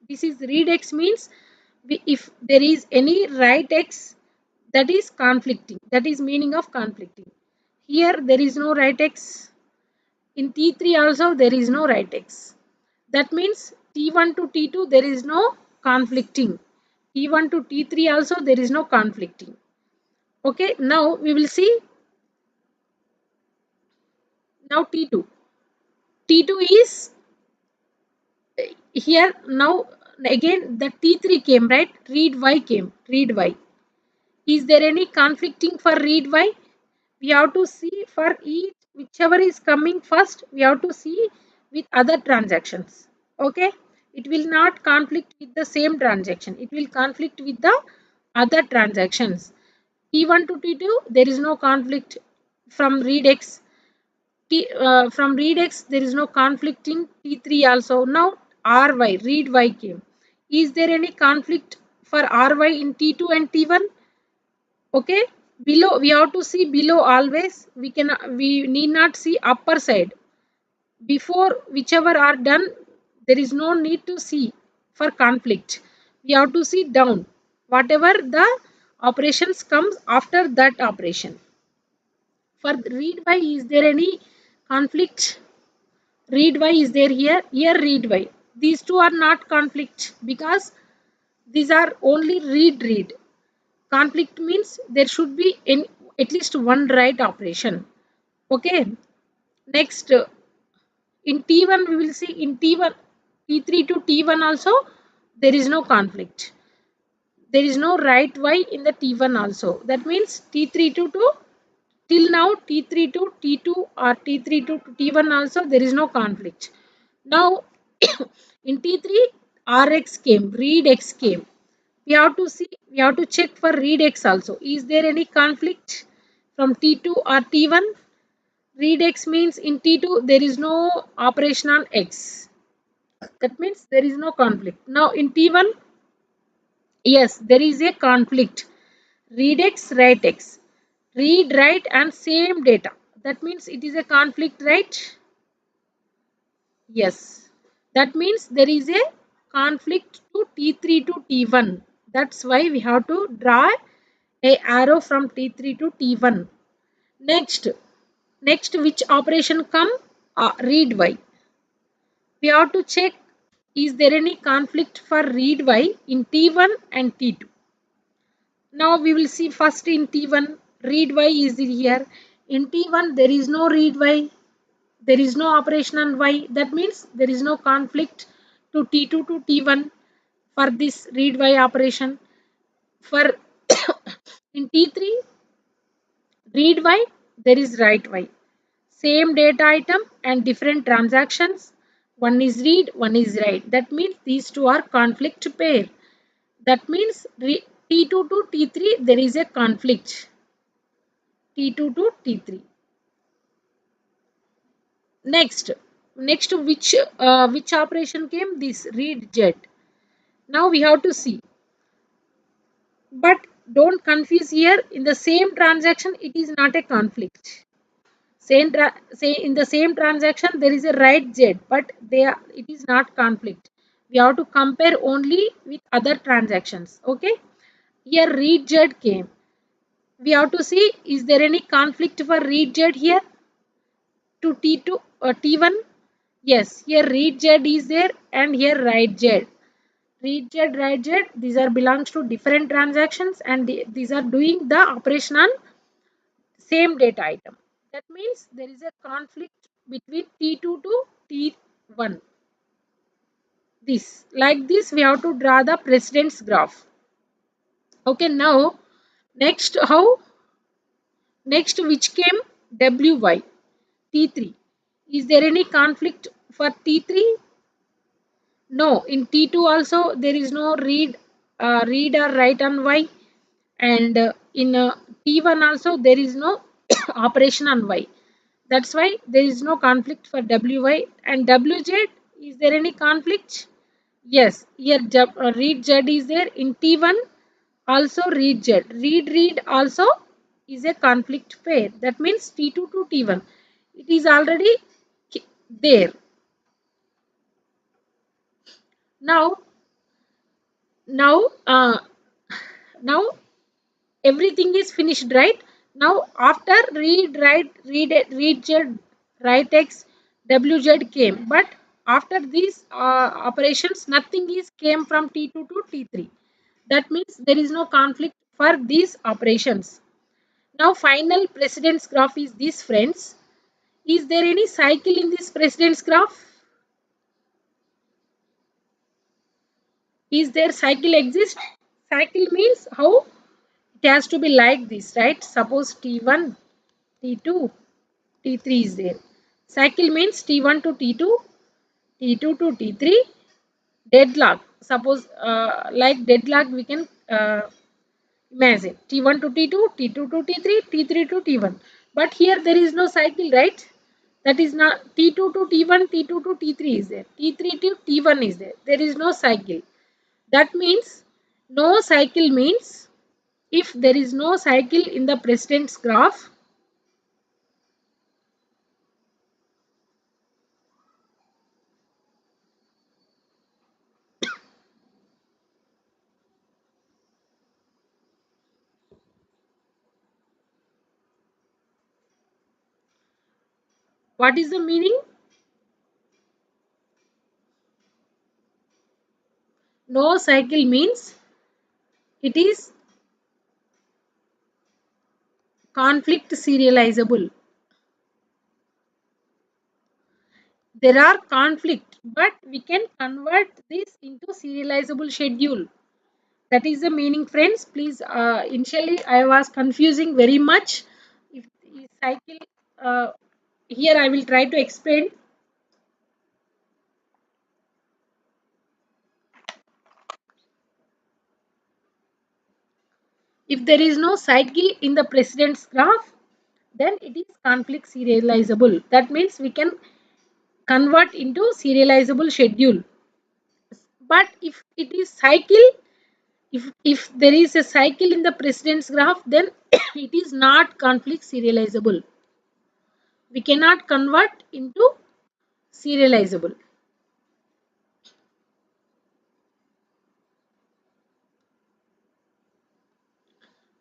this is read X means if there is any write X, that is conflicting. That is meaning of conflicting. Here there is no write X. In T3 also there is no write X. That means T1 to T2 there is no conflicting. T1 to T3 also there is no conflicting. Okay, now we will see now T2. T2 is here now again the T3 came, right? Read Y came, read Y. Is there any conflicting for read Y? We have to see for each, whichever is coming first, we have to see with other transactions. Okay, it will not conflict with the same transaction, it will conflict with the other transactions. T1 to T2 there is no conflict. From read X, from read X there is no conflict in T3 also. Now RY, read Y came. Is there any conflict for RY in T2 and T1? Okay, below we have to see below always. We need not see upper side. Before whichever are done, there is no need to see for conflict. We have to see down. Whatever the operations comes after that operation. For read by, is there any conflict? Read by is there here? Here read by. These two are not conflict because these are only read. Conflict means there should be in at least one write operation. Okay. Next, in T1 we will see in T1, T3 to T1 also there is no conflict. There is no write Y in the T1 also. That means T3 to till now T3 to T2 or T3 to T1 also there is no conflict. Now in T3 RX came, read X came. We have to see, we have to check for read X also. Is there any conflict from T2 or T1? Read X means in T2 there is no operation on X. That means there is no conflict. Now in T1, yes, there is a conflict. Read X, write X. Read, write and same data. That means it is a conflict, right? Yes. That means there is a conflict to T3 to T1. That's why we have to draw a arrow from T3 to T1. Next which operation come? Read Y. We have to check is there any conflict for read Y in T1 and T2. Now we will see first in T1 read Y is here. In T1 there is no read Y. There is no operation on Y. That means there is no conflict to T2 to T1 for this read Y operation. For in T3 read Y there is write Y. Same data item and different transactions. One is read, one is write. That means these two are conflict pair. That means T2 to T3 there is a conflict. T2 to T3. Next, which operation came? This read jet. Now we have to see. But don't confuse here. In the same transaction, it is not a conflict. Say in the same transaction there is a write jet, but it is not conflict. We have to compare only with other transactions. Okay. Here read jet came. We have to see, is there any conflict for read jet here to T2 T1? Yes, here read jet is there and here write jet. Read jet, write jet, these are belongs to different transactions and these are doing the operation on same data item. That means there is a conflict between T2 to T1. This, like this, we have to draw the precedence graph. Okay, now next how? Next which came? WY, T3. Is there any conflict for T3? No, in T2 also there is no read or write on Y, and in T1 also there is no operation on Y. That's why there is no conflict for WY and WZ. Is there any conflict? Yes, here read Z is there in T1. Also read Z. Read also is a conflict pair. That means T2 to T1. It is already there. Now, now, uh, now everything is finished, right? Now after read z, write x, wz came, but after these operations nothing is came from T2 to T3. That means there is no conflict for these operations. Now final precedence graph is this, friends. Is there any cycle in this precedence graph? Is there cycle exist? Cycle means how? It has to be like this, right? Suppose T1, T2, T3 is there. Cycle means T1 to T2, T2 to T3, deadlock. Suppose like deadlock we can imagine T1 to T2, T2 to T3, T3 to T1. But here there is no cycle, right? That is not T2 to T1, T2 to T3 is there. T3 to T1 is there. There is no cycle. That means no cycle means if there is no cycle in the precedence graph, what is the meaning? No cycle means it is conflict serializable. There are conflict, but we can convert this into serializable schedule. That is the meaning, friends. Please, initially I was confusing very much. If the cycle, uh, here I will try to explain. If there is no cycle in the precedence graph, then it is conflict serializable. That means we can convert into serializable schedule. But if it is cycle, if there is a cycle in the precedence graph, then it is not conflict serializable. We cannot convert into serializable.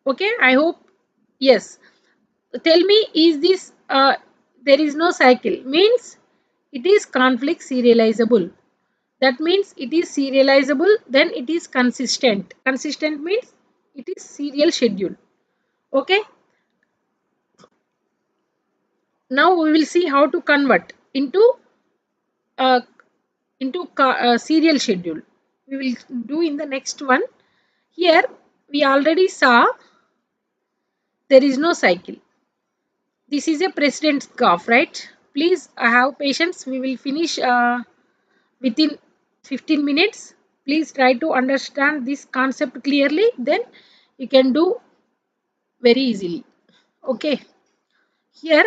Okay, I hope. Yes, tell me, is this there is no cycle means it is conflict serializable. That means it is serializable, then it is consistent. Consistent means it is serial schedule. Okay, now we will see how to convert uh, into serial schedule. We will do in the next one. Here we already saw there is no cycle. This is a precedence graph, right? Please have patience. We will finish. within 15 minutes. Please try to understand this concept clearly, then you can do very easily. Okay, here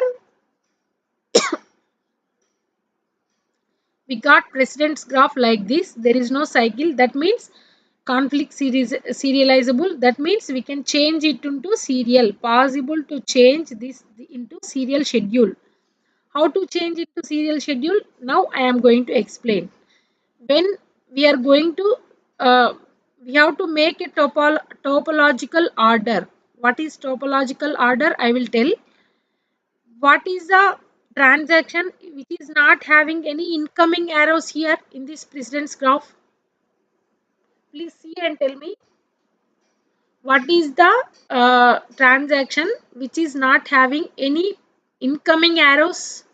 we got precedence graph like this. There is no cycle. That means conflict series serializable. That means we can change it into serial. Possible to change this into serial schedule. How to change it to serial schedule? Now I am going to explain. When we are going to we have to make a topological order. What is topological order? I will tell. What is the transaction which is not having any incoming arrows here in this precedence graph? Please see and tell me what is the transaction which is not having any incoming arrows?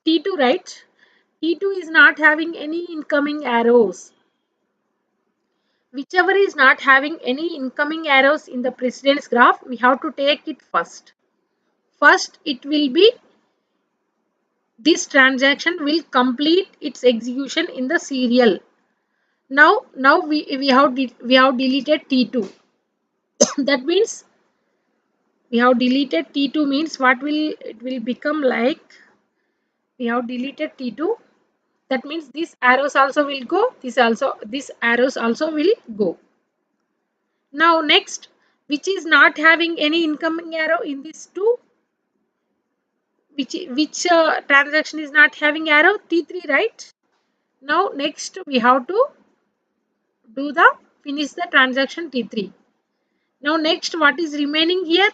T2, right? T2 is not having any incoming arrows. Whichever is not having any incoming arrows in the precedence graph, we have to take it first. First, it will be this transaction will complete its execution in the serial. Now we have deleted T2. That means we have deleted T2 means what will it will become like we have deleted T2. That means these arrows also will go. This arrows also will go. Now next, which is not having any incoming arrow in this two, which transaction is not having arrow? T3, right? Now next we have to do the finish the transaction T3. Now next what is remaining here?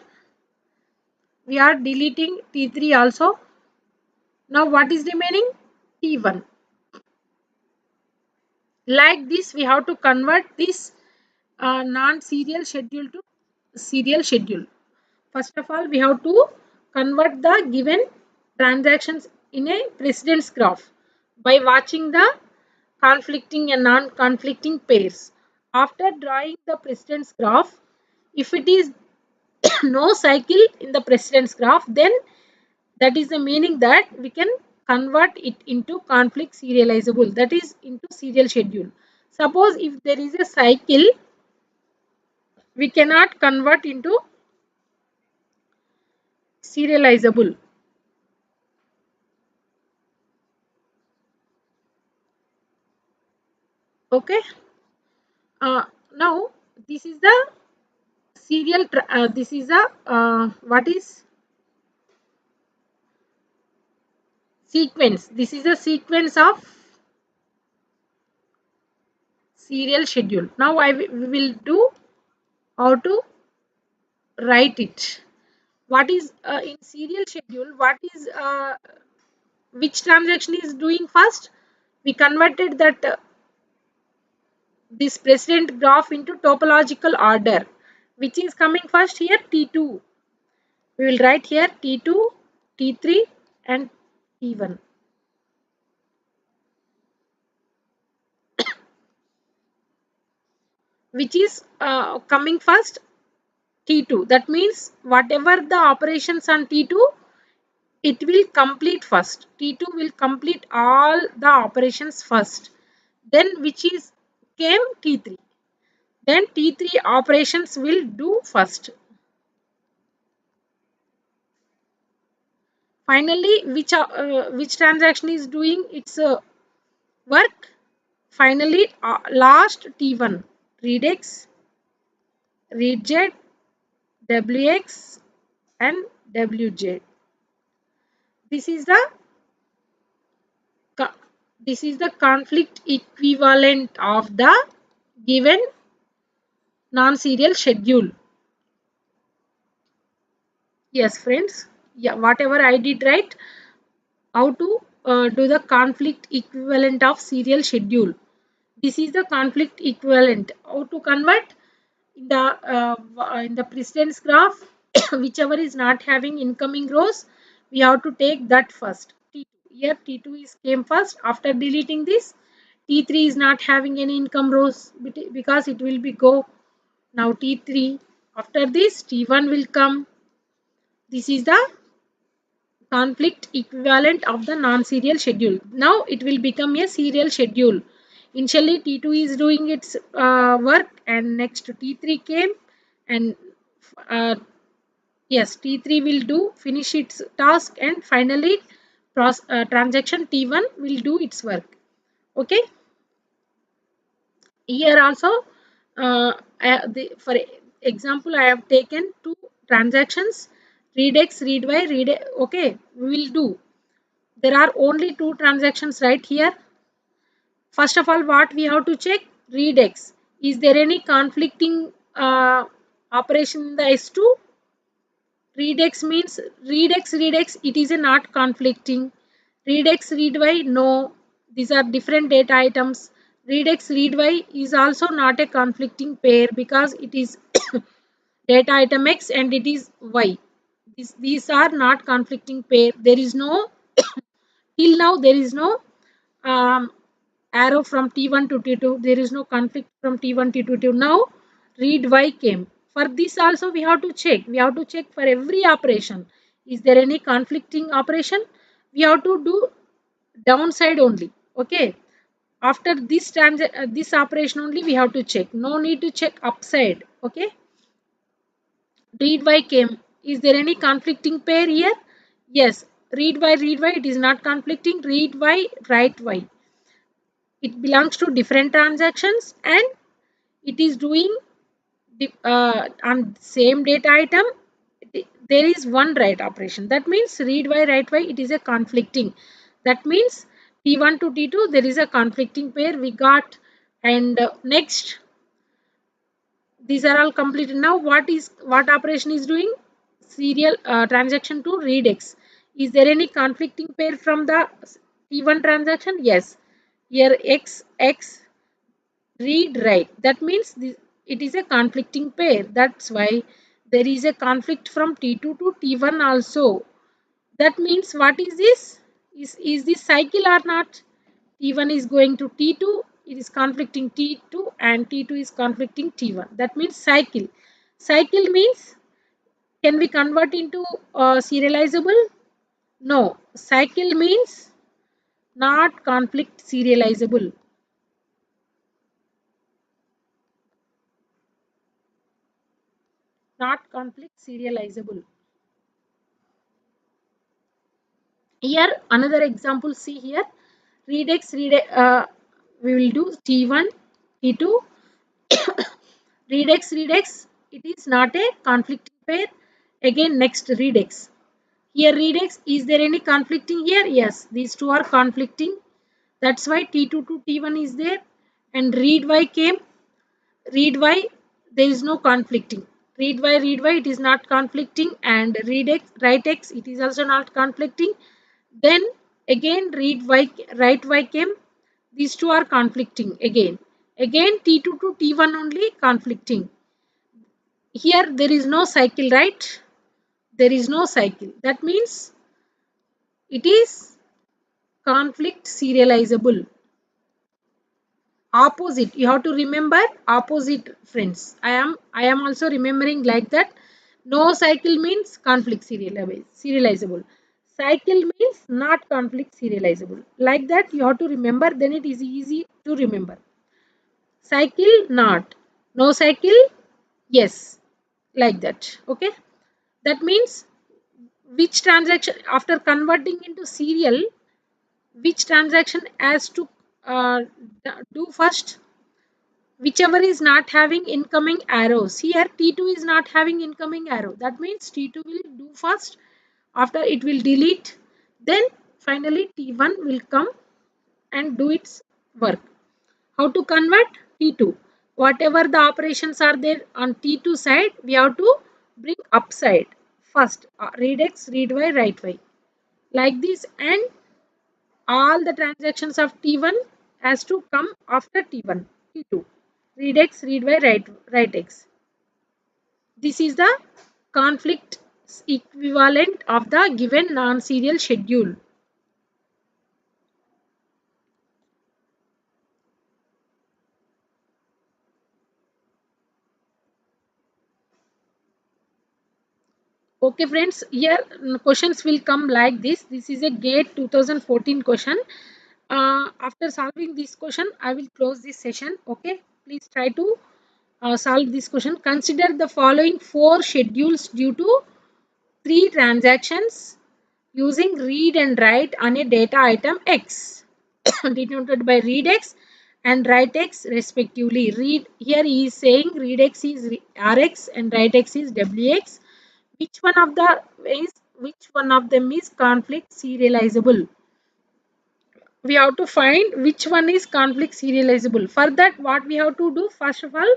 We are deleting T3 also. Now what is remaining? T1. Like this we have to convert this non-serial schedule to serial schedule. First of all, we have to convert the given transactions in a precedence graph by watching the conflicting and non-conflicting pairs. After drawing the precedence graph, if it is no cycle in the precedence graph, then that is the meaning that we can convert it into conflict serializable, that is into serial schedule. Suppose if there is a cycle, we cannot convert into serializable. Okay. Now this is the this is a what is sequence. This is a sequence of serial schedule. Now we will do how to write it. What is in serial schedule? What is which transaction is doing first? We converted that this precedent graph into topological order. Which is coming first here? T2. We will write here T2, T3 and T1. Which is coming first? T2. That means whatever the operations on T2, it will complete first. T2 will complete all the operations first. Then which is came T3. Then T3 operations will do first. Finally, which transaction is doing its work? Finally, last T1. Read X, read Z, WX and WJ. This is the this is the conflict equivalent of the given non-serial schedule. Yes, friends. Yeah, whatever I did right. How to do the conflict equivalent of serial schedule. This is the conflict equivalent. How to convert in the precedence graph, whichever is not having incoming rows, we have to take that first. T2. Here T2 is came first. After deleting this, T3 is not having any income rows because it will be go now T3. After this, T1 will come. This is the conflict equivalent of the non-serial schedule. Now it will become a serial schedule. Initially T2 is doing its work, and next T3 came, and uh, yes, T3 will do finish its task, and finally transaction T1 will do its work. Okay. Here also, for example, I have taken two transactions, read X, read Y, read. Okay, we will do. There are only two transactions right here. First of all, what we have to check? Read X. Is there any conflicting operation in the S2? Read X means read X, read X. It is a not conflicting. Read X, read Y. No, these are different data items. Read X, read Y is also not a conflicting pair because it is data item X and it is Y. These are not conflicting pair. There is no till now there is no um, arrow from T1 to T2. There is no conflict from T1 to T2. Now read Y came. For this also we have to check. We have to check for every operation. Is there any conflicting operation? We have to do downside only. Okay. After this operation only we have to check. No need to check upside. Okay. Read Y came. Is there any conflicting pair here? Yes. Read Y, it is not conflicting. Read Y, write Y. It belongs to different transactions, and it is doing on same data item. There is one write operation. That means read Y, write Y, it is a conflicting. That means T1 to T2, there is a conflicting pair we got. And next, these are all completed. Now what operation is doing? Serial transaction to read X. Is there any conflicting pair from the T1 transaction? Yes. Here X read write. That means it is a conflicting pair. That's why there is a conflict from T2 to T1 also. That means what is this? Is this cycle or not? T1 is going to T2, it is conflicting T2, and T2 is conflicting T1. That means cycle. Cycle means, can we convert into serializable? No. Cycle means not conflict serializable. Not conflict serializable. Here another example, see here. Read X, we will do T1, T2. Read X, read X. It is not a conflicting pair. Again next read X. Here read X, is there any conflicting here? Yes, these two are conflicting. That's why T2 to T1 is there. And read Y came. Read Y, there is no conflicting. Read Y, it is not conflicting. And read X, write X, it is also not conflicting. Then again read Y, write Y came. These two are conflicting again. Again T2 to T1 only conflicting. Here there is no cycle, right? There is no cycle. That means it is conflict serializable. Opposite, you have to remember opposite, friends. I am also remembering like that. No cycle means conflict serializable. Cycle means not conflict serializable. Like that you have to remember, then it is easy to remember. Cycle not, no cycle, yes, like that. Okay. That means which transaction after converting into serial, which transaction has to uh, do first? Whichever is not having incoming arrows. Here T2 is not having incoming arrow. That means T2 will do first. After it will delete. Then finally T1 will come and do its work. How to convert? T2. Whatever the operations are there on T2 side, we have to bring upside. First, read X, read Y, write Y. Like this, and all the transactions of T1 has to come after T1, T2. Read X, read Y, write X. This is the conflict equivalent of the given non-serial schedule. Okay, friends, here questions will come like this. This is a GATE 2014 question. After solving this question, I will close this session. Okay, please try to solve this question. Consider the following four schedules due to three transactions using read and write on a data item X, denoted by read X and write X respectively. Read here he is saying read X is Rx and write X is Wx. Which one of them is conflict serializable? We have to find which one is conflict serializable. For that, what we have to do, first of all,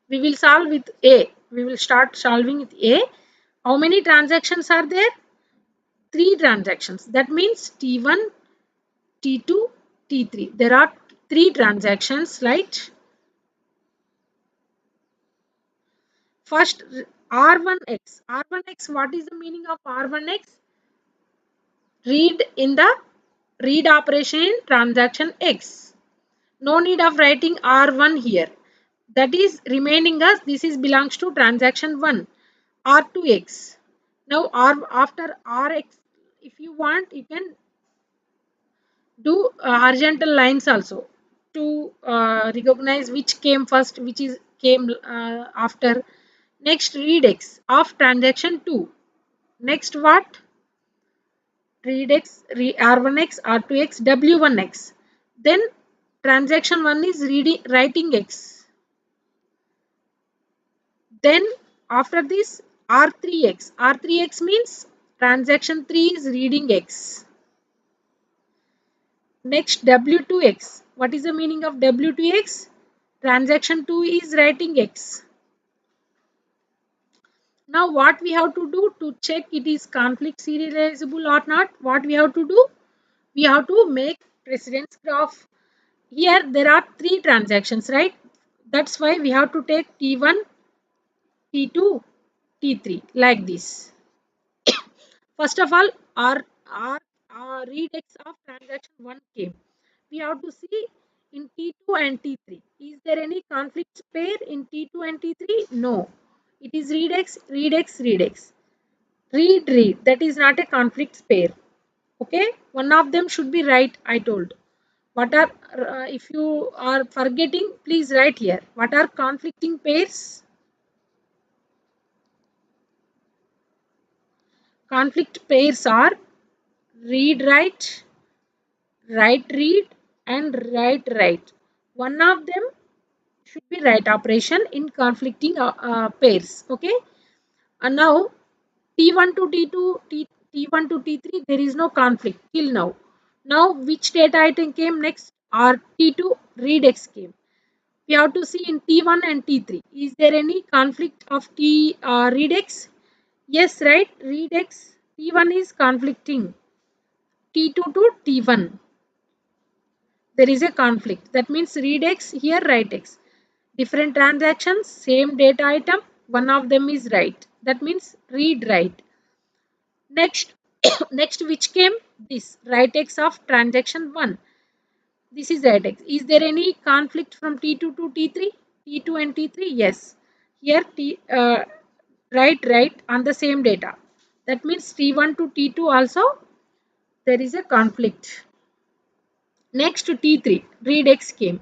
we will solve with A. We will start solving with A. How many transactions are there? Three transactions. That means T1, T2, T3. There are three transactions, right? First, R1X. R1X, what is the meaning of R1X? Read in the read operation in transaction X. No need of writing R1 here. That is remaining as this is belongs to transaction 1. R2X. Now after RX, if you want, you can do horizontal lines also to recognize which came first, which is came after. Next, read X of transaction 2. Next, what? Read X, R1X, R2X, W1X. Then transaction 1 is reading writing X. Then after this R3X. R3X means transaction 3 is reading X. Next W2X. What is the meaning of W2X? Transaction 2 is writing X. Now what we have to do to check it is conflict serializable or not? What we have to do? We have to make precedence graph. Here there are three transactions, right? That's why we have to take T1, T2, T3 like this. First of all, our redex of transaction 1 came. We have to see in T2 and T3. Is there any conflict pair in T2 and T3? No. It is redex, redex, redex. Read, read. That is not a conflict pair. Okay. One of them should be right, I told. What are, if you are forgetting, please write here. What are conflicting pairs? Conflict pairs are read, write, write read and write write. One of them should be right operation in conflicting pairs. Okay. And now T1 to T2, T1 to T3, there is no conflict till now. Now which data item came next? Or T2 read X came. We have to see in T1 and T3. Is there any conflict of read X? Yes, right. Read X. T1 is conflicting. T2 to T1. There is a conflict. That means read X, here write X. Different transactions, same data item, one of them is right. That means read write. Next, next which came? This write X of transaction 1. This is write X. Is there any conflict from T2 to T3? T2 and T3? Yes. Here write on the same data. That means T1 to T2 also there is a conflict. Next T3 read X came.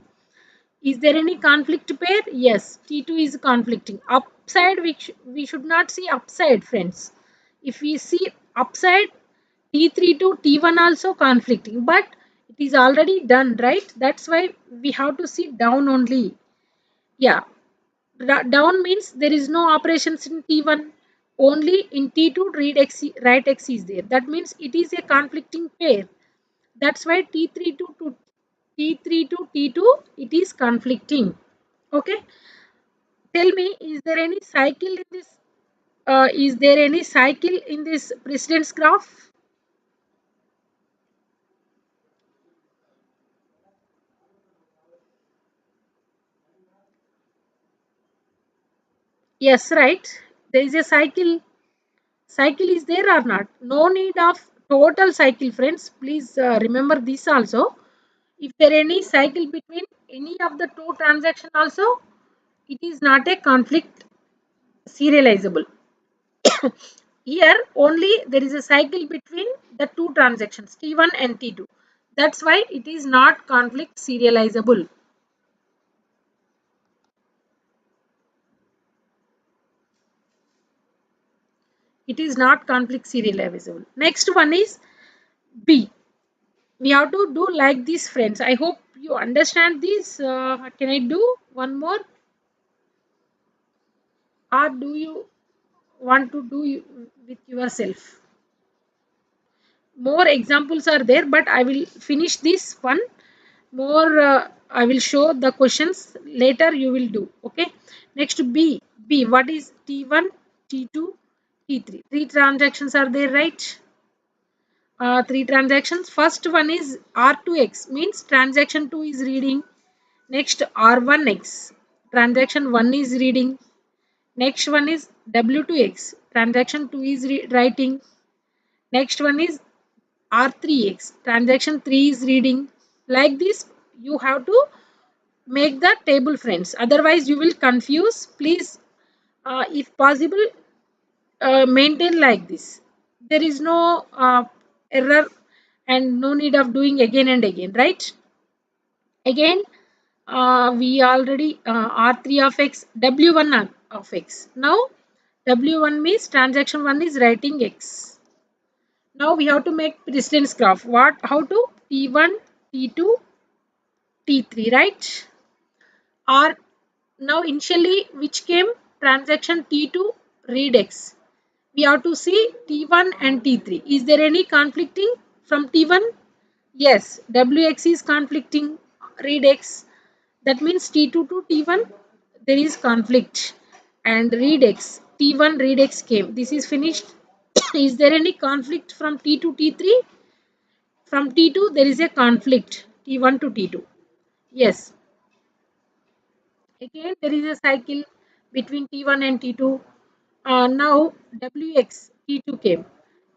Is there any conflict pair? Yes, T2 is conflicting. Upside, we should not see upside, friends. If we see upside, T3 to T1 also conflicting, but it is already done, right? That's why we have to see down only. Yeah, down means there is no operations in T1. Only in T2 read X, write X is there. That means it is a conflicting pair. That's why T3 to T2 it is conflicting. Okay. Tell me, is there any cycle in this? Is there any cycle in this precedence graph? Yes, right. There is a cycle. Cycle is there or not? No need of total cycle, friends. Please remember this also. If there any cycle between any of the two transaction also, it is not a conflict serializable. Here only there is a cycle between the two transactions T1 and T2. That's why it is not conflict serializable. It is not conflict serializable. Next one is B. We have to do like this, friends. I hope you understand this. Can I do one more, or do you want to do with yourself? More examples are there, but I will finish this one. More I will show the questions later, you will do. Okay. Next, B. What is T1, T2, T3? Three transactions are there, right? Three transactions. First one is R2X, means transaction 2 is reading. Next, R1X, transaction 1 is reading. Next one is W2X, transaction 2 is writing. Next one is R3X, transaction 3 is reading. Like this, you have to make the table, friends. Otherwise, you will confuse. Please, if possible, maintain like this. There is no error and no need of doing again and again, right? Again, we already R3 of X, W1 of X. Now, W1 means transaction 1 is writing X. Now we have to make precedence graph. What? How to? T1, T2, T3, right? Or now initially which came? Transaction T2 read X. We have to see T1 and T3. Is there any conflicting from T1? Yes, WX is conflicting, read X. That means T2 to T1 there is conflict, and read X. T1 read X came. This is finished. Is there any conflict from T to T3? From T2 there is a conflict, T1 to T2. Yes. Again there is a cycle between T1 and T2. Now WX T2 came.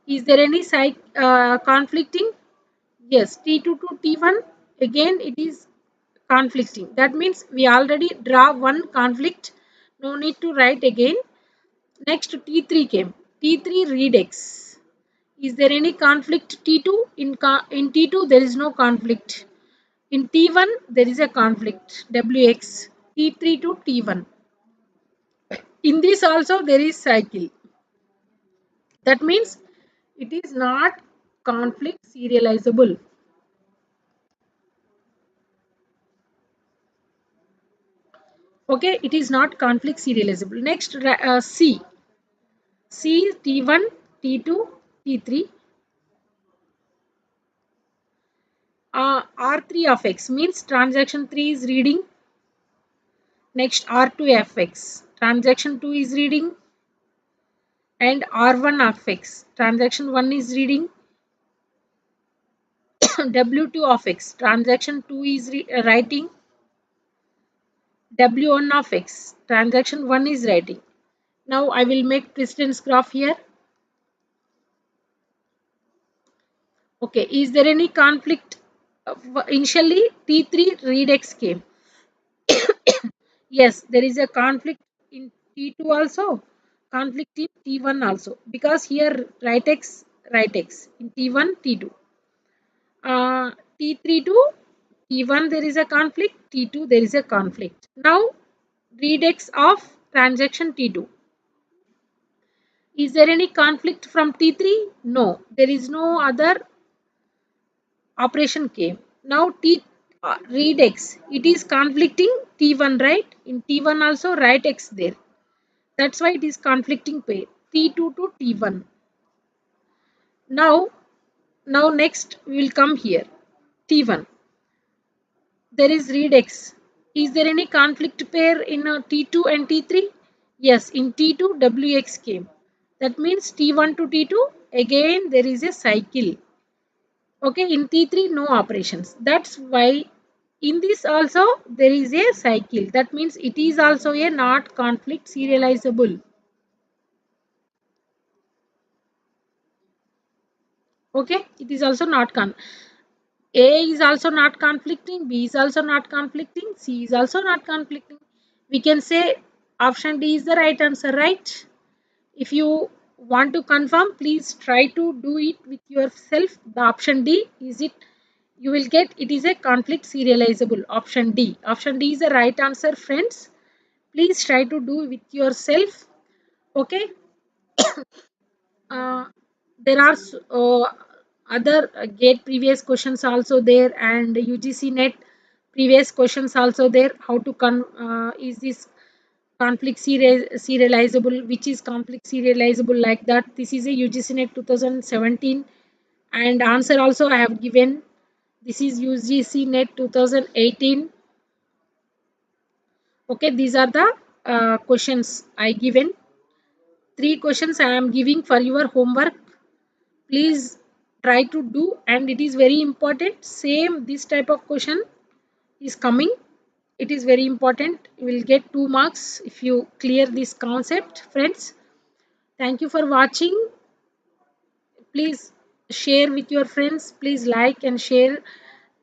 Is there any conflicting? Yes, T2 to T1. Again it is conflicting. That means we already draw one conflict. No need to write again. Next T3 came. T3 read X. Is there any conflict T2? In T2 there is no conflict. In T1 there is a conflict WX. T3 to T1. In this also there is cycle. That means it is not conflict serializable. Okay, it is not conflict serializable. Next, C. C T1, T2, T3. R3 of X means transaction 3 is reading. Next, R2 of X, transaction 2 is reading. And R1 of X, transaction 1 is reading. W2 of X, transaction 2 is writing. W1 of X, transaction 1 is writing. Now I will make precedence graph here. Okay, is there any conflict? Initially T3 read X came. Yes, there is a conflict in T2 also, conflict in T1 also, because here write X in T1, T2. T3 to T1 there is a conflict, T2 there is a conflict. Now read X of transaction T2. Is there any conflict from T3? No, there is no other operation came. Now read X, it is conflicting T1, right? In T1 also write X there. That's why it is conflicting pair T2 to T1. Now next we will come here. T1. There is read X. Is there any conflict pair in T2 and T3? Yes, in T2 WX came. That means T1 to T2 again there is a cycle. Okay, in T3 no operations. That's why in this also there is a cycle. That means it is also a not conflict serializable. Okay, it is also not A is also not conflicting, B is also not conflicting, C is also not conflicting. We can say option D is the right answer, right? If you want to confirm, please try to do it with yourself. The option D is it, you will get it is a conflict serializable. Option D, option D is the right answer, friends. Please try to do with yourself. Okay. uh, there are other gate previous questions also there, and UGC net previous questions also there. How to is this conflict serializable, which is conflict serializable, like that. This is a UGC net 2017, and answer also I have given. This is UGC net 2018. Okay, these are the questions I given. Three questions I am giving for your homework. Please try to do, and it is very important. Same this type of question is coming. It is very important. You will get 2 marks if you clear this concept, friends. Thank you for watching. Please share with your friends. Please like and share.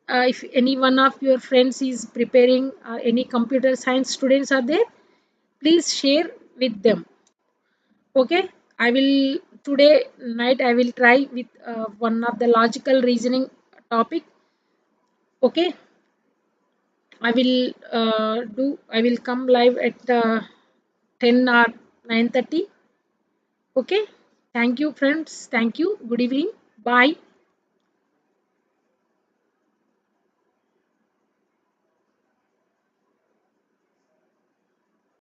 If any one of your friends is preparing, any computer science students are there, please share with them. Okay, I will today night I will try with one of the logical reasoning topic. Okay, I will come live at 10 or 9:30. Okay, thank you, friends. Thank you. Good evening. Bye.